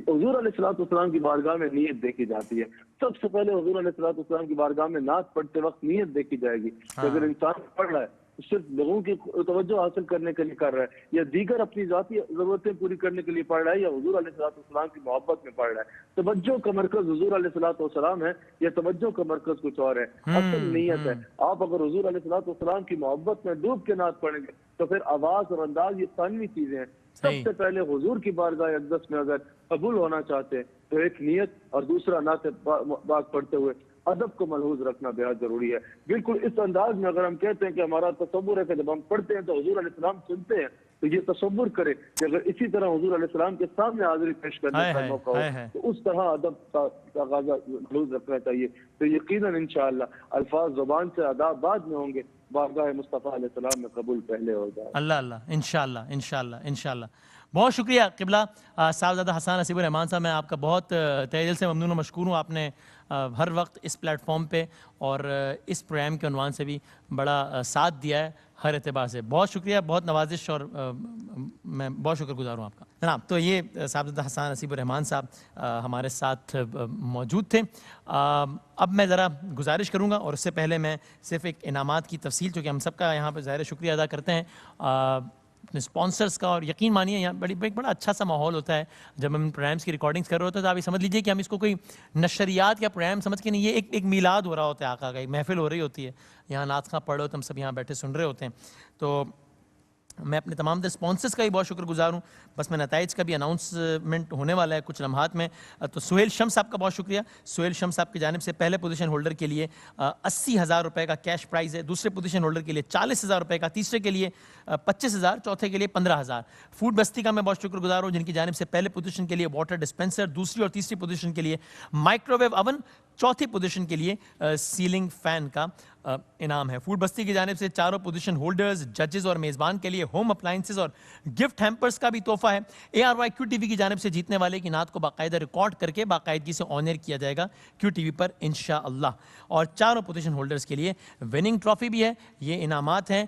حضور علیہ السلام کی بارگاہ میں نیت دیکھی جاتی ہے. سب سے پہلے حضور علیہ السلام کی بارگاہ میں نعت پڑھتے وقت نیت دیکھی جائے گی. اگر انسان پڑھ رہا ہے صرف لوگوں کی توجہ حاصل کرنے کے لیے کر رہا ہے, یا دیگر اپنی ذاتی ضرورتیں پوری کرنے کے لیے پڑھ رہا ہے, یا حضور علیہ السلام کی محبت میں پڑھ رہا ہے, توجہ کا مرکز حضور علیہ السلام ہے یا توجہ کا مرکز کچھ اور ہے. اصل نیت ہے. آپ اگر حضور علیہ السلام کی محبت میں ڈوب کے نعت پڑھیں گے تو پھر آواز اور انداز یہ ثانوی چیزیں ہیں. سب سے پہلے حضور کی بارگاہ اقدس میں اگر قبول ہونا چاہتے ہیں تو ایک نیت اور دوسرا نعت پاک پڑھتے ہوئے ادب کو ملحوظ رکھنا بہت ضروری ہے. بالکل اس انداز میں اگر ہم کہتے ہیں کہ ہمارا تصور ہے کہ جب ہم پڑھتے ہیں تو حضور علیہ السلام سنتے ہیں, تو یہ تصور کرے کہ اگر اسی طرح حضور علیہ السلام کے سامنے حاضری پیش کرنے کا موقع ہو تو اس طرح ادب کا تقاضا ملحوظ رکھنا چاہیے. تو یقیناً انشاءاللہ الفاظ زبان سے ادا بعد میں ہوں گے, بارگاہ مصطفیٰ علیہ السلام میں قبول پہلے ہو جائے. اللہ اللہ, انشاءاللہ انشاءاللہ انشاءاللہ. بہت شکریہ قبلہ صاحبزادہ حسان نصیب الرحمان صاحب, میں آپ کا بہت تہہ دل سے ممنون و مشکور ہوں. آپ نے ہر وقت اس پلیٹ فارم پہ اور اس پروگرام کے عنوان سے بھی بڑا ساتھ دیا ہے ہر اعتبار سے. بہت شکریہ, بہت نوازش, اور میں بہت شکر گزار ہوں آپ کا جناب. تو یہ صاحبزادہ حسان نصیب الرحمان صاحب ہمارے ساتھ موجود تھے. اب میں ذرا گزارش کروں گا, اور اس سے پہلے میں صرف ایک انعامات کی تفصیل, چونکہ ہم سب کا یہاں پہ ظاہر شکریہ ادا کرتے ہیں, اپنے اسپانسرس کا، اور یقین مانیے یہاں ایک بڑا اچھا سا ماحول ہوتا ہے جب ہم پروگرامس کی ریکارڈنگس کر رہے ہوتے ہیں. تو آپ یہ سمجھ لیجیے کہ ہم اس کو کوئی نشریات یا پروگرام سمجھ کے نہیں، یہ ایک میلاد ہو رہا ہوتا ہے آقا کا، ایک محفل ہو رہی ہوتی ہے. یہاں نعت خواں پڑھ رہے ہوتے ہیں، ہم سب یہاں بیٹھے سن رہے ہوتے ہیں. تو میں اپنے تمام اسپانسرس کا بھی بہت شکر گزار ہوں. بس میں نتائج کا بھی اناؤنسمنٹ ہونے والا ہے کچھ لمحات میں. تو سہیل شمس صاحب کا بہت شکریہ. سہیل شمس صاحب کی جانب سے پہلے پوزیشن ہولڈر کے لیے 80,000 روپے کا کیش پرائز ہے. دوسرے پوزیشن ہولڈر کے لیے 40,000 روپے کا. تیسرے کے لیے 25,000. چوتھے کے لیے 15,000. فوڈ بستی کا میں بہت شکر گزار ہوں جن کی جانب سے پہلے پوزیشن کے لیے واٹر ڈسپینسر، دوسری اور تیسری پوزیشن کے لیے مائکرو ویو اوون، چوتھی پوزیشن کے لیے سیلنگ فین کا انعام ہے. فوڈ بستی کی جانب سے چاروں پوزیشن ہولڈرز، ججز اور میزبان کے لیے ہوم اپلائنسز اور گفٹ ہیمپرز کا بھی تحفہ ہے. ARYQ TV کی جانب سے جیتنے والے کی نعت کو باقاعدہ ریکارڈ کر کے باقاعدگی سے آن ایئر کیا جائے گا QTV پر انشاءاللہ. اور چاروں پوزیشن ہولڈرز کے لیے وننگ ٹرافی بھی ہے. یہ انعامات ہیں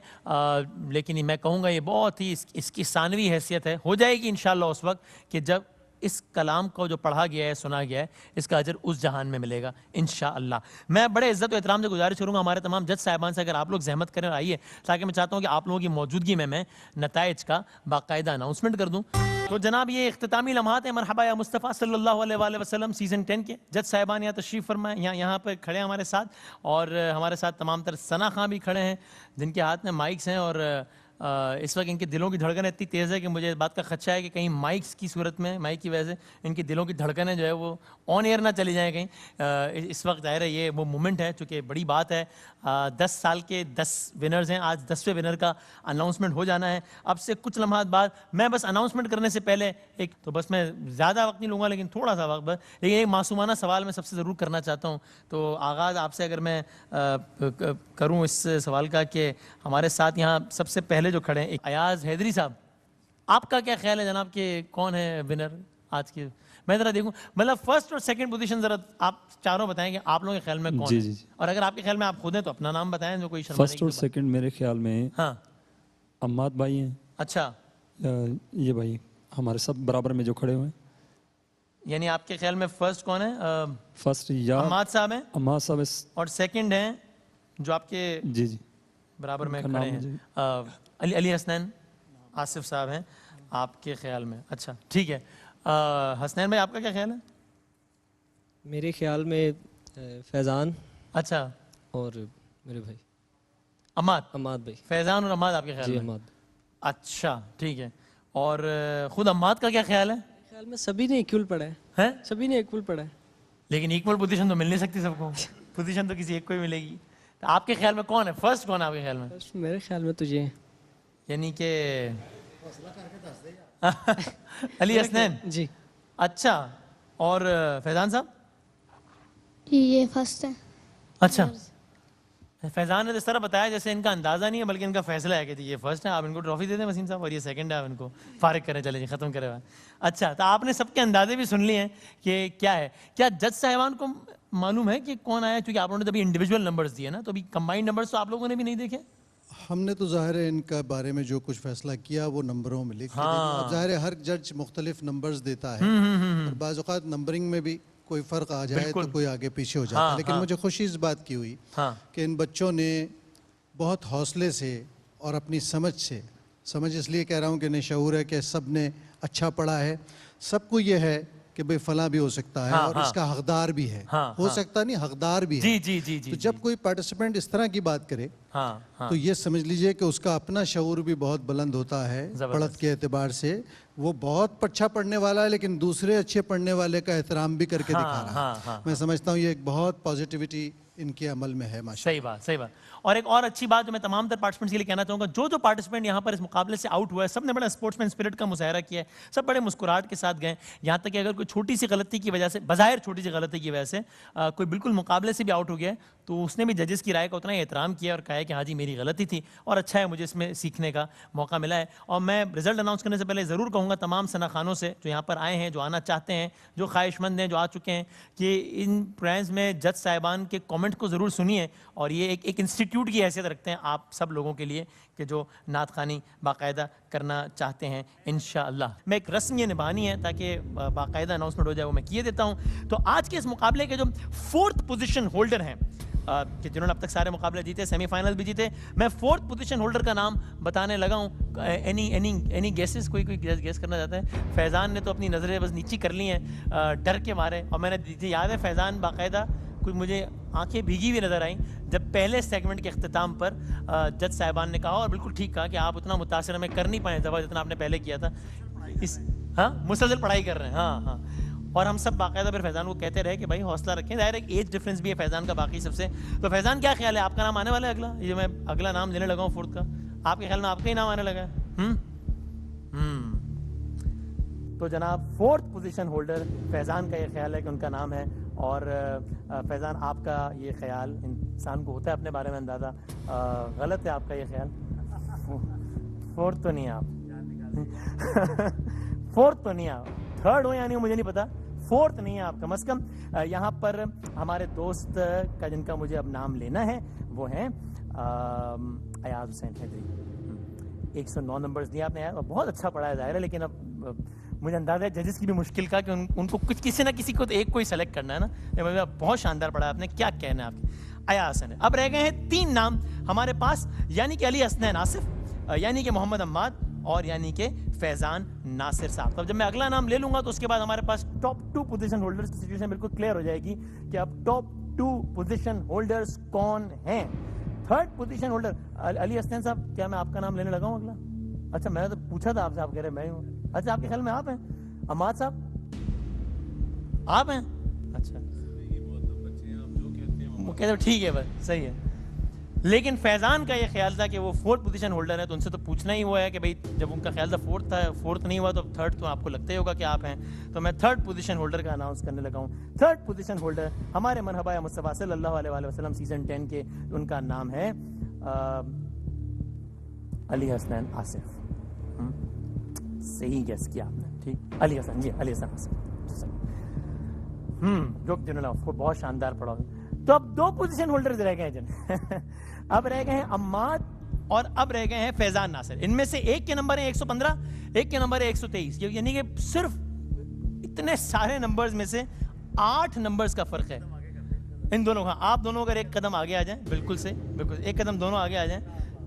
لیکن میں کہوں گا یہ بہت ہی اس کی ثانوی حیثیت ہے. ہو جائے گی انشاءاللہ اس وقت کہ جب اس کلام کو جو پڑھا گیا ہے، سنا گیا ہے، اس کا اجر اس جہان میں ملے گا انشاءاللہ. میں بڑے عزت و احترام سے گزارش کروں گا ہمارے تمام جج صاحبان سے، اگر آپ لوگ زحمت کریں اور آئیے، تاکہ میں چاہتا ہوں کہ آپ لوگوں کی موجودگی میں نتائج کا باقاعدہ اناؤنسمنٹ کر دوں. تو جناب یہ اختتامی لمحات ہیں مرحبا یا مصطفیٰ صلی اللہ علیہ وآلہ وسلم سیزن 10 کے. جج صاحبان یہاں تشریف فرمائیں، یہاں پہ کھڑے ہیں ہمارے ساتھ، اور ہمارے ساتھ تمام تر ثنا خاں بھی کھڑے ہیں جن کے ہاتھ میں مائکس ہیں. اور اس وقت ان کے دلوں کی دھڑکنیں اتنی تیز ہے کہ مجھے اس بات کا خدشہ ہے کہ کہیں مائکس کی صورت میں، مائک کی وجہ سے ان کی دلوں کی دھڑکنیں جو ہے وہ آن ایئر نہ چلی جائیں کہیں. اس وقت ظاہر ہے یہ وہ مومنٹ ہے، چونکہ بڑی بات ہے. 10 سال کے 10 ونرز ہیں. آج 10ویں ونر کا اناؤنسمنٹ ہو جانا ہے اب سے کچھ لمحات بعد. میں بس اناؤنسمنٹ کرنے سے پہلے بس میں زیادہ وقت نہیں لوں گا لیکن تھوڑا سا وقت، لیکن ایک معصومانہ سوال میں سب سے ضرور کرنا چاہتا ہوں. تو آغاز آپ سے اگر میں کروں اس سوال کا کہ ہمارے ساتھ یہاں سب سے پہلے جو کھڑے ہیں ایاز حیدری صاحب، آپ کا کیا خیال ہے جناب کہ کون ہے ونر آج کے؟ میں ذرا دیکھوں، مطلب فرسٹ اور سیکنڈ پوزیشن ذرا آپ چاروں بتائیں کہ آپ لوگوں کے خیال میں کون ہے. اور اگر آپ کے خیال میں آپ خود ہیں تو اپنا نام بتائیں، جو کوئی شرمانے کی فرسٹ اور سیکنڈ میرے خیال میں ہاں عماد بھائی ہیں. اچھا، یہ بھائی ہمارے سب برابر میں جو کھڑے ہوئے ہیں. یعنی آپ کے خیال میں فرسٹ کون ہے؟ فرسٹ یا عماد صاحب ہیں، عماد صاحب، اور سیکنڈ ہیں جو آپ کے جی برابر میں کھڑے ہیں علی حسنین آصف صاحب ہیں آپ کے خیال میں. اچھا ٹھیک ہے. حسنین بھائی آپ کا کیا خیال ہے؟ میرے خیال میں فیضان. اچھا، اور میرے بھائی عماد بھائی. فیضان اور عماد آپ کے خیال میں؟ جی عماد. اچھا ٹھیک ہے. اور خود عماد کا کیا خیال ہے؟ خیال میں سبھی نے ایکول پڑھا ہے. سبھی نے ایکول پڑھا ہے، لیکن ایکول پوزیشن تو مل نہیں سکتی سب کو. پوزیشن تو کسی ایک کو ہی ملے گی. تو آپ کے خیال میں کون ہے فرسٹ؟ کون ہے آپ کے خیال میں؟ میرے خیال میں تو یہ یعنی کہ علی حسنین. جی. اچھا، اور فیضان صاحب؟ یہ فرسٹ ہے. اچھا، فیضان نے اس طرح بتایا جیسے ان کا اندازہ نہیں ہے بلکہ ان کا فیصلہ ہے کہ یہ فرسٹ ہے. آپ ان کو ٹرافی دے دیں وسیم صاحب، اور یہ سیکنڈ ہے، آپ ان کو فارغ کریں، چلیں جی ختم کرے ہوئے. اچھا، تو آپ نے سب کے اندازے بھی سن لیے ہیں کہ کیا ہے. کیا جج صاحبان کو معلوم ہے کہ کون آیا؟ کیونکہ آپ لوگوں نے ابھی انڈیویجول نمبرز دیے نا، تو ابھی کمبائنڈ نمبرز تو آپ لوگوں نے بھی نہیں دیکھے. ہم نے تو ظاہر ہے ان کا بارے میں جو کچھ فیصلہ کیا وہ نمبروں میں لکھ دیا. اب ظاہر ہے ہر جج مختلف نمبرز دیتا ہے، اور بعض اوقات نمبرنگ میں بھی کوئی فرق آ جائے تو کوئی آگے پیچھے ہو جاتا ہے. لیکن مجھے خوشی اس بات کی ہوئی کہ ان بچوں نے بہت حوصلے سے اور اپنی سمجھ اس لیے کہہ رہا ہوں کہ انہیں شعور ہے کہ سب نے اچھا پڑھا ہے. سب کو یہ ہے کہ بھئی فلاں بھی ہو سکتا ہے اور اس کا حقدار بھی ہے. ہو سکتا نہیں، حقدار بھی ہے. تو جب کوئی پارٹیسپینٹ اس طرح کی بات کرے تو یہ سمجھ لیجئے کہ اس کا اپنا شعور بھی بہت بلند ہوتا ہے پڑھت کے اعتبار سے. وہ بہت اچھا پڑھنے والا ہے لیکن دوسرے اچھے پڑھنے والے کا احترام بھی کر کے دکھا رہا ہے. میں سمجھتا ہوں یہ ایک بہت پازیٹیوٹی ان کے عمل میں ہے. صحیح بات. اور ایک اور اچھی بات جو میں تمام تر پارٹیسپینٹس کے لیے کہنا چاہوں گا، جو پارٹیسپینٹ یہاں پر اس مقابلے سے آؤٹ ہوا ہے، سب نے بڑا اسپورٹس مین اسپرٹ کا مظاہرہ کیا ہے. سب بڑے مسکراہٹ کے ساتھ گئے. یہاں تک کہ اگر کوئی چھوٹی سی غلطی کی وجہ سے، بظاہر چھوٹی سی غلطی کی وجہ سے کوئی بالکل مقابلے سے بھی آؤٹ ہو گیا ہے تو اس نے بھی ججز کی رائے کا اتنا ہی احترام کیا اور کہا ہے کہ ہاں جی میری غلطی تھی اور اچھا ہے مجھے اس میں سیکھنے کا موقع ملا ہے. اور میں رزلٹ اناؤنس کرنے سے پہلے ضرور کہوں گا تمام ثنا خانوں سے جو یہاں پر آئے ہیں، جو آنا چاہتے ہیں، جو خواہش مند ہیں، جو آ چکے ہیں، کہ ان پروگرامز میں جج صاحبان کے کامنٹ کو ضرور سنیے. اور یہ ایک انسٹیٹیوٹ کی حیثیت رکھتے ہیں آپ سب لوگوں کے لیے کہ جو نعت خوانی باقاعدہ کرنا چاہتے ہیں انشاءاللہ. میں ایک رسم یہ نبھانی ہے تاکہ باقاعدہ اناؤنسمنٹ ہو جائے، وہ میں کیے دیتا ہوں. تو آج کے اس مقابلے کے جو 4th پوزیشن ہولڈر ہیں کہ جنہوں نے اب تک سارے مقابلے جیتے, سیمی فائنل بھی جیتے. میں 4th پوزیشن ہولڈر کا نام بتانے لگا ہوں. اینی گیسز, کوئی گیس کرنا چاہتا ہے؟ فیضان نے تو اپنی نظریں بس نیچی کر لی ہیں ڈر کے مارے, اور میں نے یاد ہے فیضان باقاعدہ کوئی مجھے آنکھیں بھیگی ہوئی نظر آئیں جب پہلے سیگمنٹ کے اختتام پر جج صاحبان نے کہا, اور بالکل ٹھیک کہا, کہ آپ اتنا متاثر ہمیں کر نہیں پائے جتنا آپ نے پہلے کیا تھا. ہاں مسلسل پڑھائی کر رہے ہیں. ہاں اور ہم سب باقاعدہ پھر فیضان کو کہتے رہے کہ بھائی حوصلہ رکھیں. ظاہر ایک ایج ڈفرینس بھی ہے فیضان کا باقی سب سے. تو فیضان کیا خیال ہے, آپ کا نام آنے والا ہے اگلا؟ یہ میں اگلا نام لینے لگا ہوں 4th کا, آپ کے خیال میں آپ کا ہی نام آنے لگا ہے؟ تو جناب 4th پوزیشن ہولڈر فیضان کا یہ خیال ہے کہ ان کا نام ہے. اور فیضان آپ کا یہ خیال, انسان کو ہوتا ہے اپنے بارے میں اندازہ, غلط ہے آپ کا یہ خیال. 4th تو نہیں آپ, 4th تو نہیں آپ, 3rd ہو یا نہیں مجھے نہیں پتا, 4th نہیں ہے آپ کم از کم. یہاں پر ہمارے دوست کا جن کا مجھے اب نام لینا ہے وہ ہیں ایاز حسین حیدری. 109 نمبرز دیا آپ نے, بہت اچھا پڑھا ہے ظاہر ہے, لیکن اب مجھے اندازہ ہے ججز کی بھی مشکل کا کہ ان کو کچھ کسی نہ کسی کو ایک کوئی سلیکٹ کرنا ہے نا. بہت شاندار پڑھا آپ نے, کیا کہنا ہے آپ کی ایاز حسین. اب رہ گئے ہیں 3 نام ہمارے پاس, یعنی کہ علی حسنین آصف, یعنی کہ محمد عماد, اور یعنی کہ فیضان ناصر صاحب. تو جب میں اگلا نام لے لوں گا تو اس کے بعد ہمارے پاس ٹاپ 2 پوزیشن ہولڈرز کی سچویشن بالکل کلیئر ہو جائے گی کہ اب ٹاپ 2 پوزیشن ہولڈرز کون ہیں. 3rd پوزیشن ہولڈر علی حسنین صاحب, کیا میں آپ کا نام لینے لگا ہوں اگلا؟ اچھا میں نے تو پوچھا تھا آپ سے, آپ کہہ رہے میں ہوں. اچھا آپ کے خیال میں آپ ہیں عماد صاحب, آپ ہیں؟ اچھا ٹھیک ہے بس صحیح ہے. لیکن فیضان کا یہ خیال تھا کہ وہ 4th پوزیشن ہولڈر ہے, تو ان سے تو پوچھنا ہی ہوا ہے کہ بھائی جب ان کا خیال تھا 4th تھا, 4th نہیں ہوا تو 3rd تو آپ کو لگتا ہی ہوگا کہ آپ ہیں. تو میں 3rd پوزیشن ہولڈر کا اناؤنس کرنے لگا ہوں. 3rd پوزیشن ہولڈر ہمارے مرحبا مصطفیٰ صلی اللہ علیہ وسلم سیزن 10 کے, ان کا نام ہے علی حسنین آصف. صحیح گیس کیا آپ نے, ٹھیک, علی حسن, جی علی حسن آصف. جو جنہوں نے بہت شاندار پڑھا. تو اب 2 پوزیشن ہولڈرز رہ گئے ہیں جن اب رہ گئے ہیں عماد اور اب رہ گئے ہیں فیضان ناصر. ان میں سے ایک کے نمبر ہیں 115, ایک کے نمبر ہے 123, یعنی کہ صرف اتنے سارے نمبرز میں سے 8 نمبرز کا فرق ہے ان دونوں کا. آپ دونوں اگر ایک قدم آگے آ جائیں, بالکل سے بالکل ایک قدم دونوں آگے آ جائیں,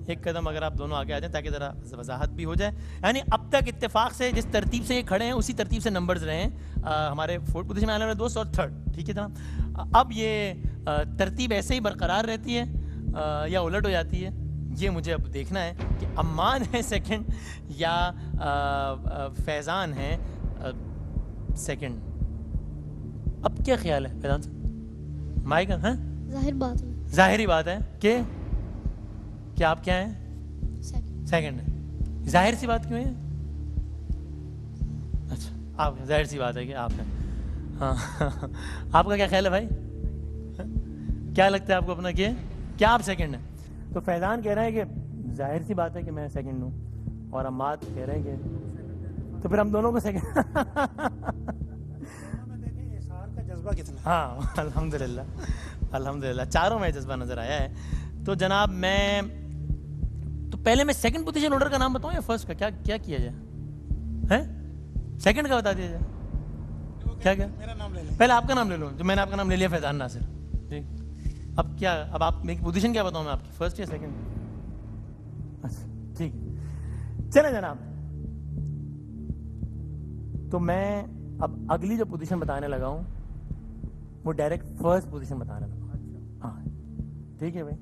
ایک قدم اگر آپ دونوں آگے آ جائیں تاکہ ذرا وضاحت بھی ہو جائے. یعنی اب تک اتفاق سے جس ترتیب سے یہ کھڑے ہیں اسی ترتیب سے نمبرز رہے ہیں ہمارے 4th پوزیشن میں آنے والے دوست اور 3rd, ٹھیک ہے جناب. اب یہ ترتیب ایسے ہی برقرار رہتی ہے یا الٹ ہو جاتی ہے, یہ مجھے اب دیکھنا ہے کہ عمان ہے 2nd یا فیضان ہے 2nd. اب کیا خیال ہے فیضان صاحب, مائک ہے؟ ظاہری بات ہے کہ آپ کیا ہیں, 2nd ہیں. ظاہر سی بات کیوں ہے؟ اچھا آپ ظاہر سی بات ہے کہ آپ ہیں. ہاں آپ کا کیا خیال ہے بھائی, کیا لگتا ہے آپ کو اپنا کیا آپ 2nd ہیں؟ تو فیضان کہہ رہے ہیں کہ ظاہر سی بات ہے کہ میں 2nd ہوں, اور عماد کہہ رہے ہیں کہ تو پھر ہم دونوں کو 2nd. جذبہ کتنا؟ ہاں الحمدللہ چاروں میں جذبہ نظر آیا ہے. تو جناب میں تو پہلے میں 2nd پوزیشن ہولڈر کا نام بتاؤں یا 1st کا, کیا کیا جائے؟ 2nd کا بتا دیا جائے. کیا میرا نام لے لیں, پہلے آپ کا نام لے لوں. جو میں نے آپ کا نام لے لیا فیضان ناصر, ٹھیک. اب آپ میری پوزیشن کیا بتاؤں میں آپ کی, 1st یا 2nd؟ اچھا ٹھیک ہے چلیں جناب. تو میں اب اگلی جو پوزیشن بتانے لگا ہوں وہ ڈائریکٹ 1st پوزیشن بتانے لگا ہوں. ہاں ٹھیک ہے بھائی,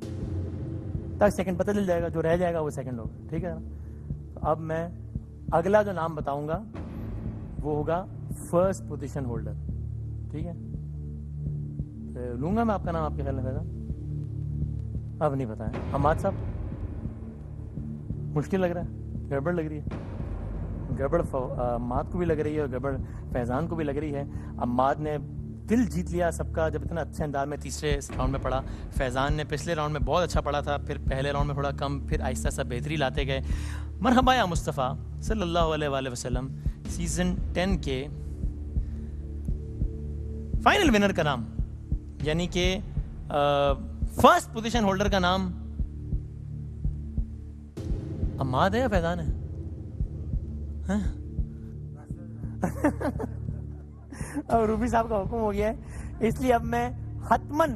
تک 2nd پتہ چل جائے گا, جو رہ جائے گا وہ 2nd ہوگا, ٹھیک ہے نا. تو اب میں اگلا جو نام بتاؤں گا وہ ہوگا 1st پوزیشن ہولڈر, ٹھیک ہے. لوں گا میں آپ کا نام, آپ کے خیال میں فیضان؟ اب نہیں پتا ہے. عماد صاحب مشکل لگ رہا ہے, گڑبڑ لگ رہی ہے, گڑبڑ عماد کو بھی لگ رہی ہے اور گڑبڑ فیضان کو بھی لگ رہی ہے. عماد نے دل جیت لیا سب کا جب اتنا اچھے انداز میں تیسرے راؤنڈ میں پڑھا. فیضان نے پچھلے راؤنڈ میں بہت اچھا پڑھا تھا, پھر پہلے راؤنڈ میں تھوڑا کم, پھر آہستہ آہستہ بہتری لاتے گئے. مرحبا یا مصطفیٰ صلی اللہ علیہ وآلہ وسلم سیزن 10 کے فائنل ونر کا نام, یعنی کہ 1st پوزیشن ہولڈر کا نام عماد ہے یا فیضان ہے؟ اور روبی صاحب کا حکم ہو گیا ہے, اس لیے اب میں حتماً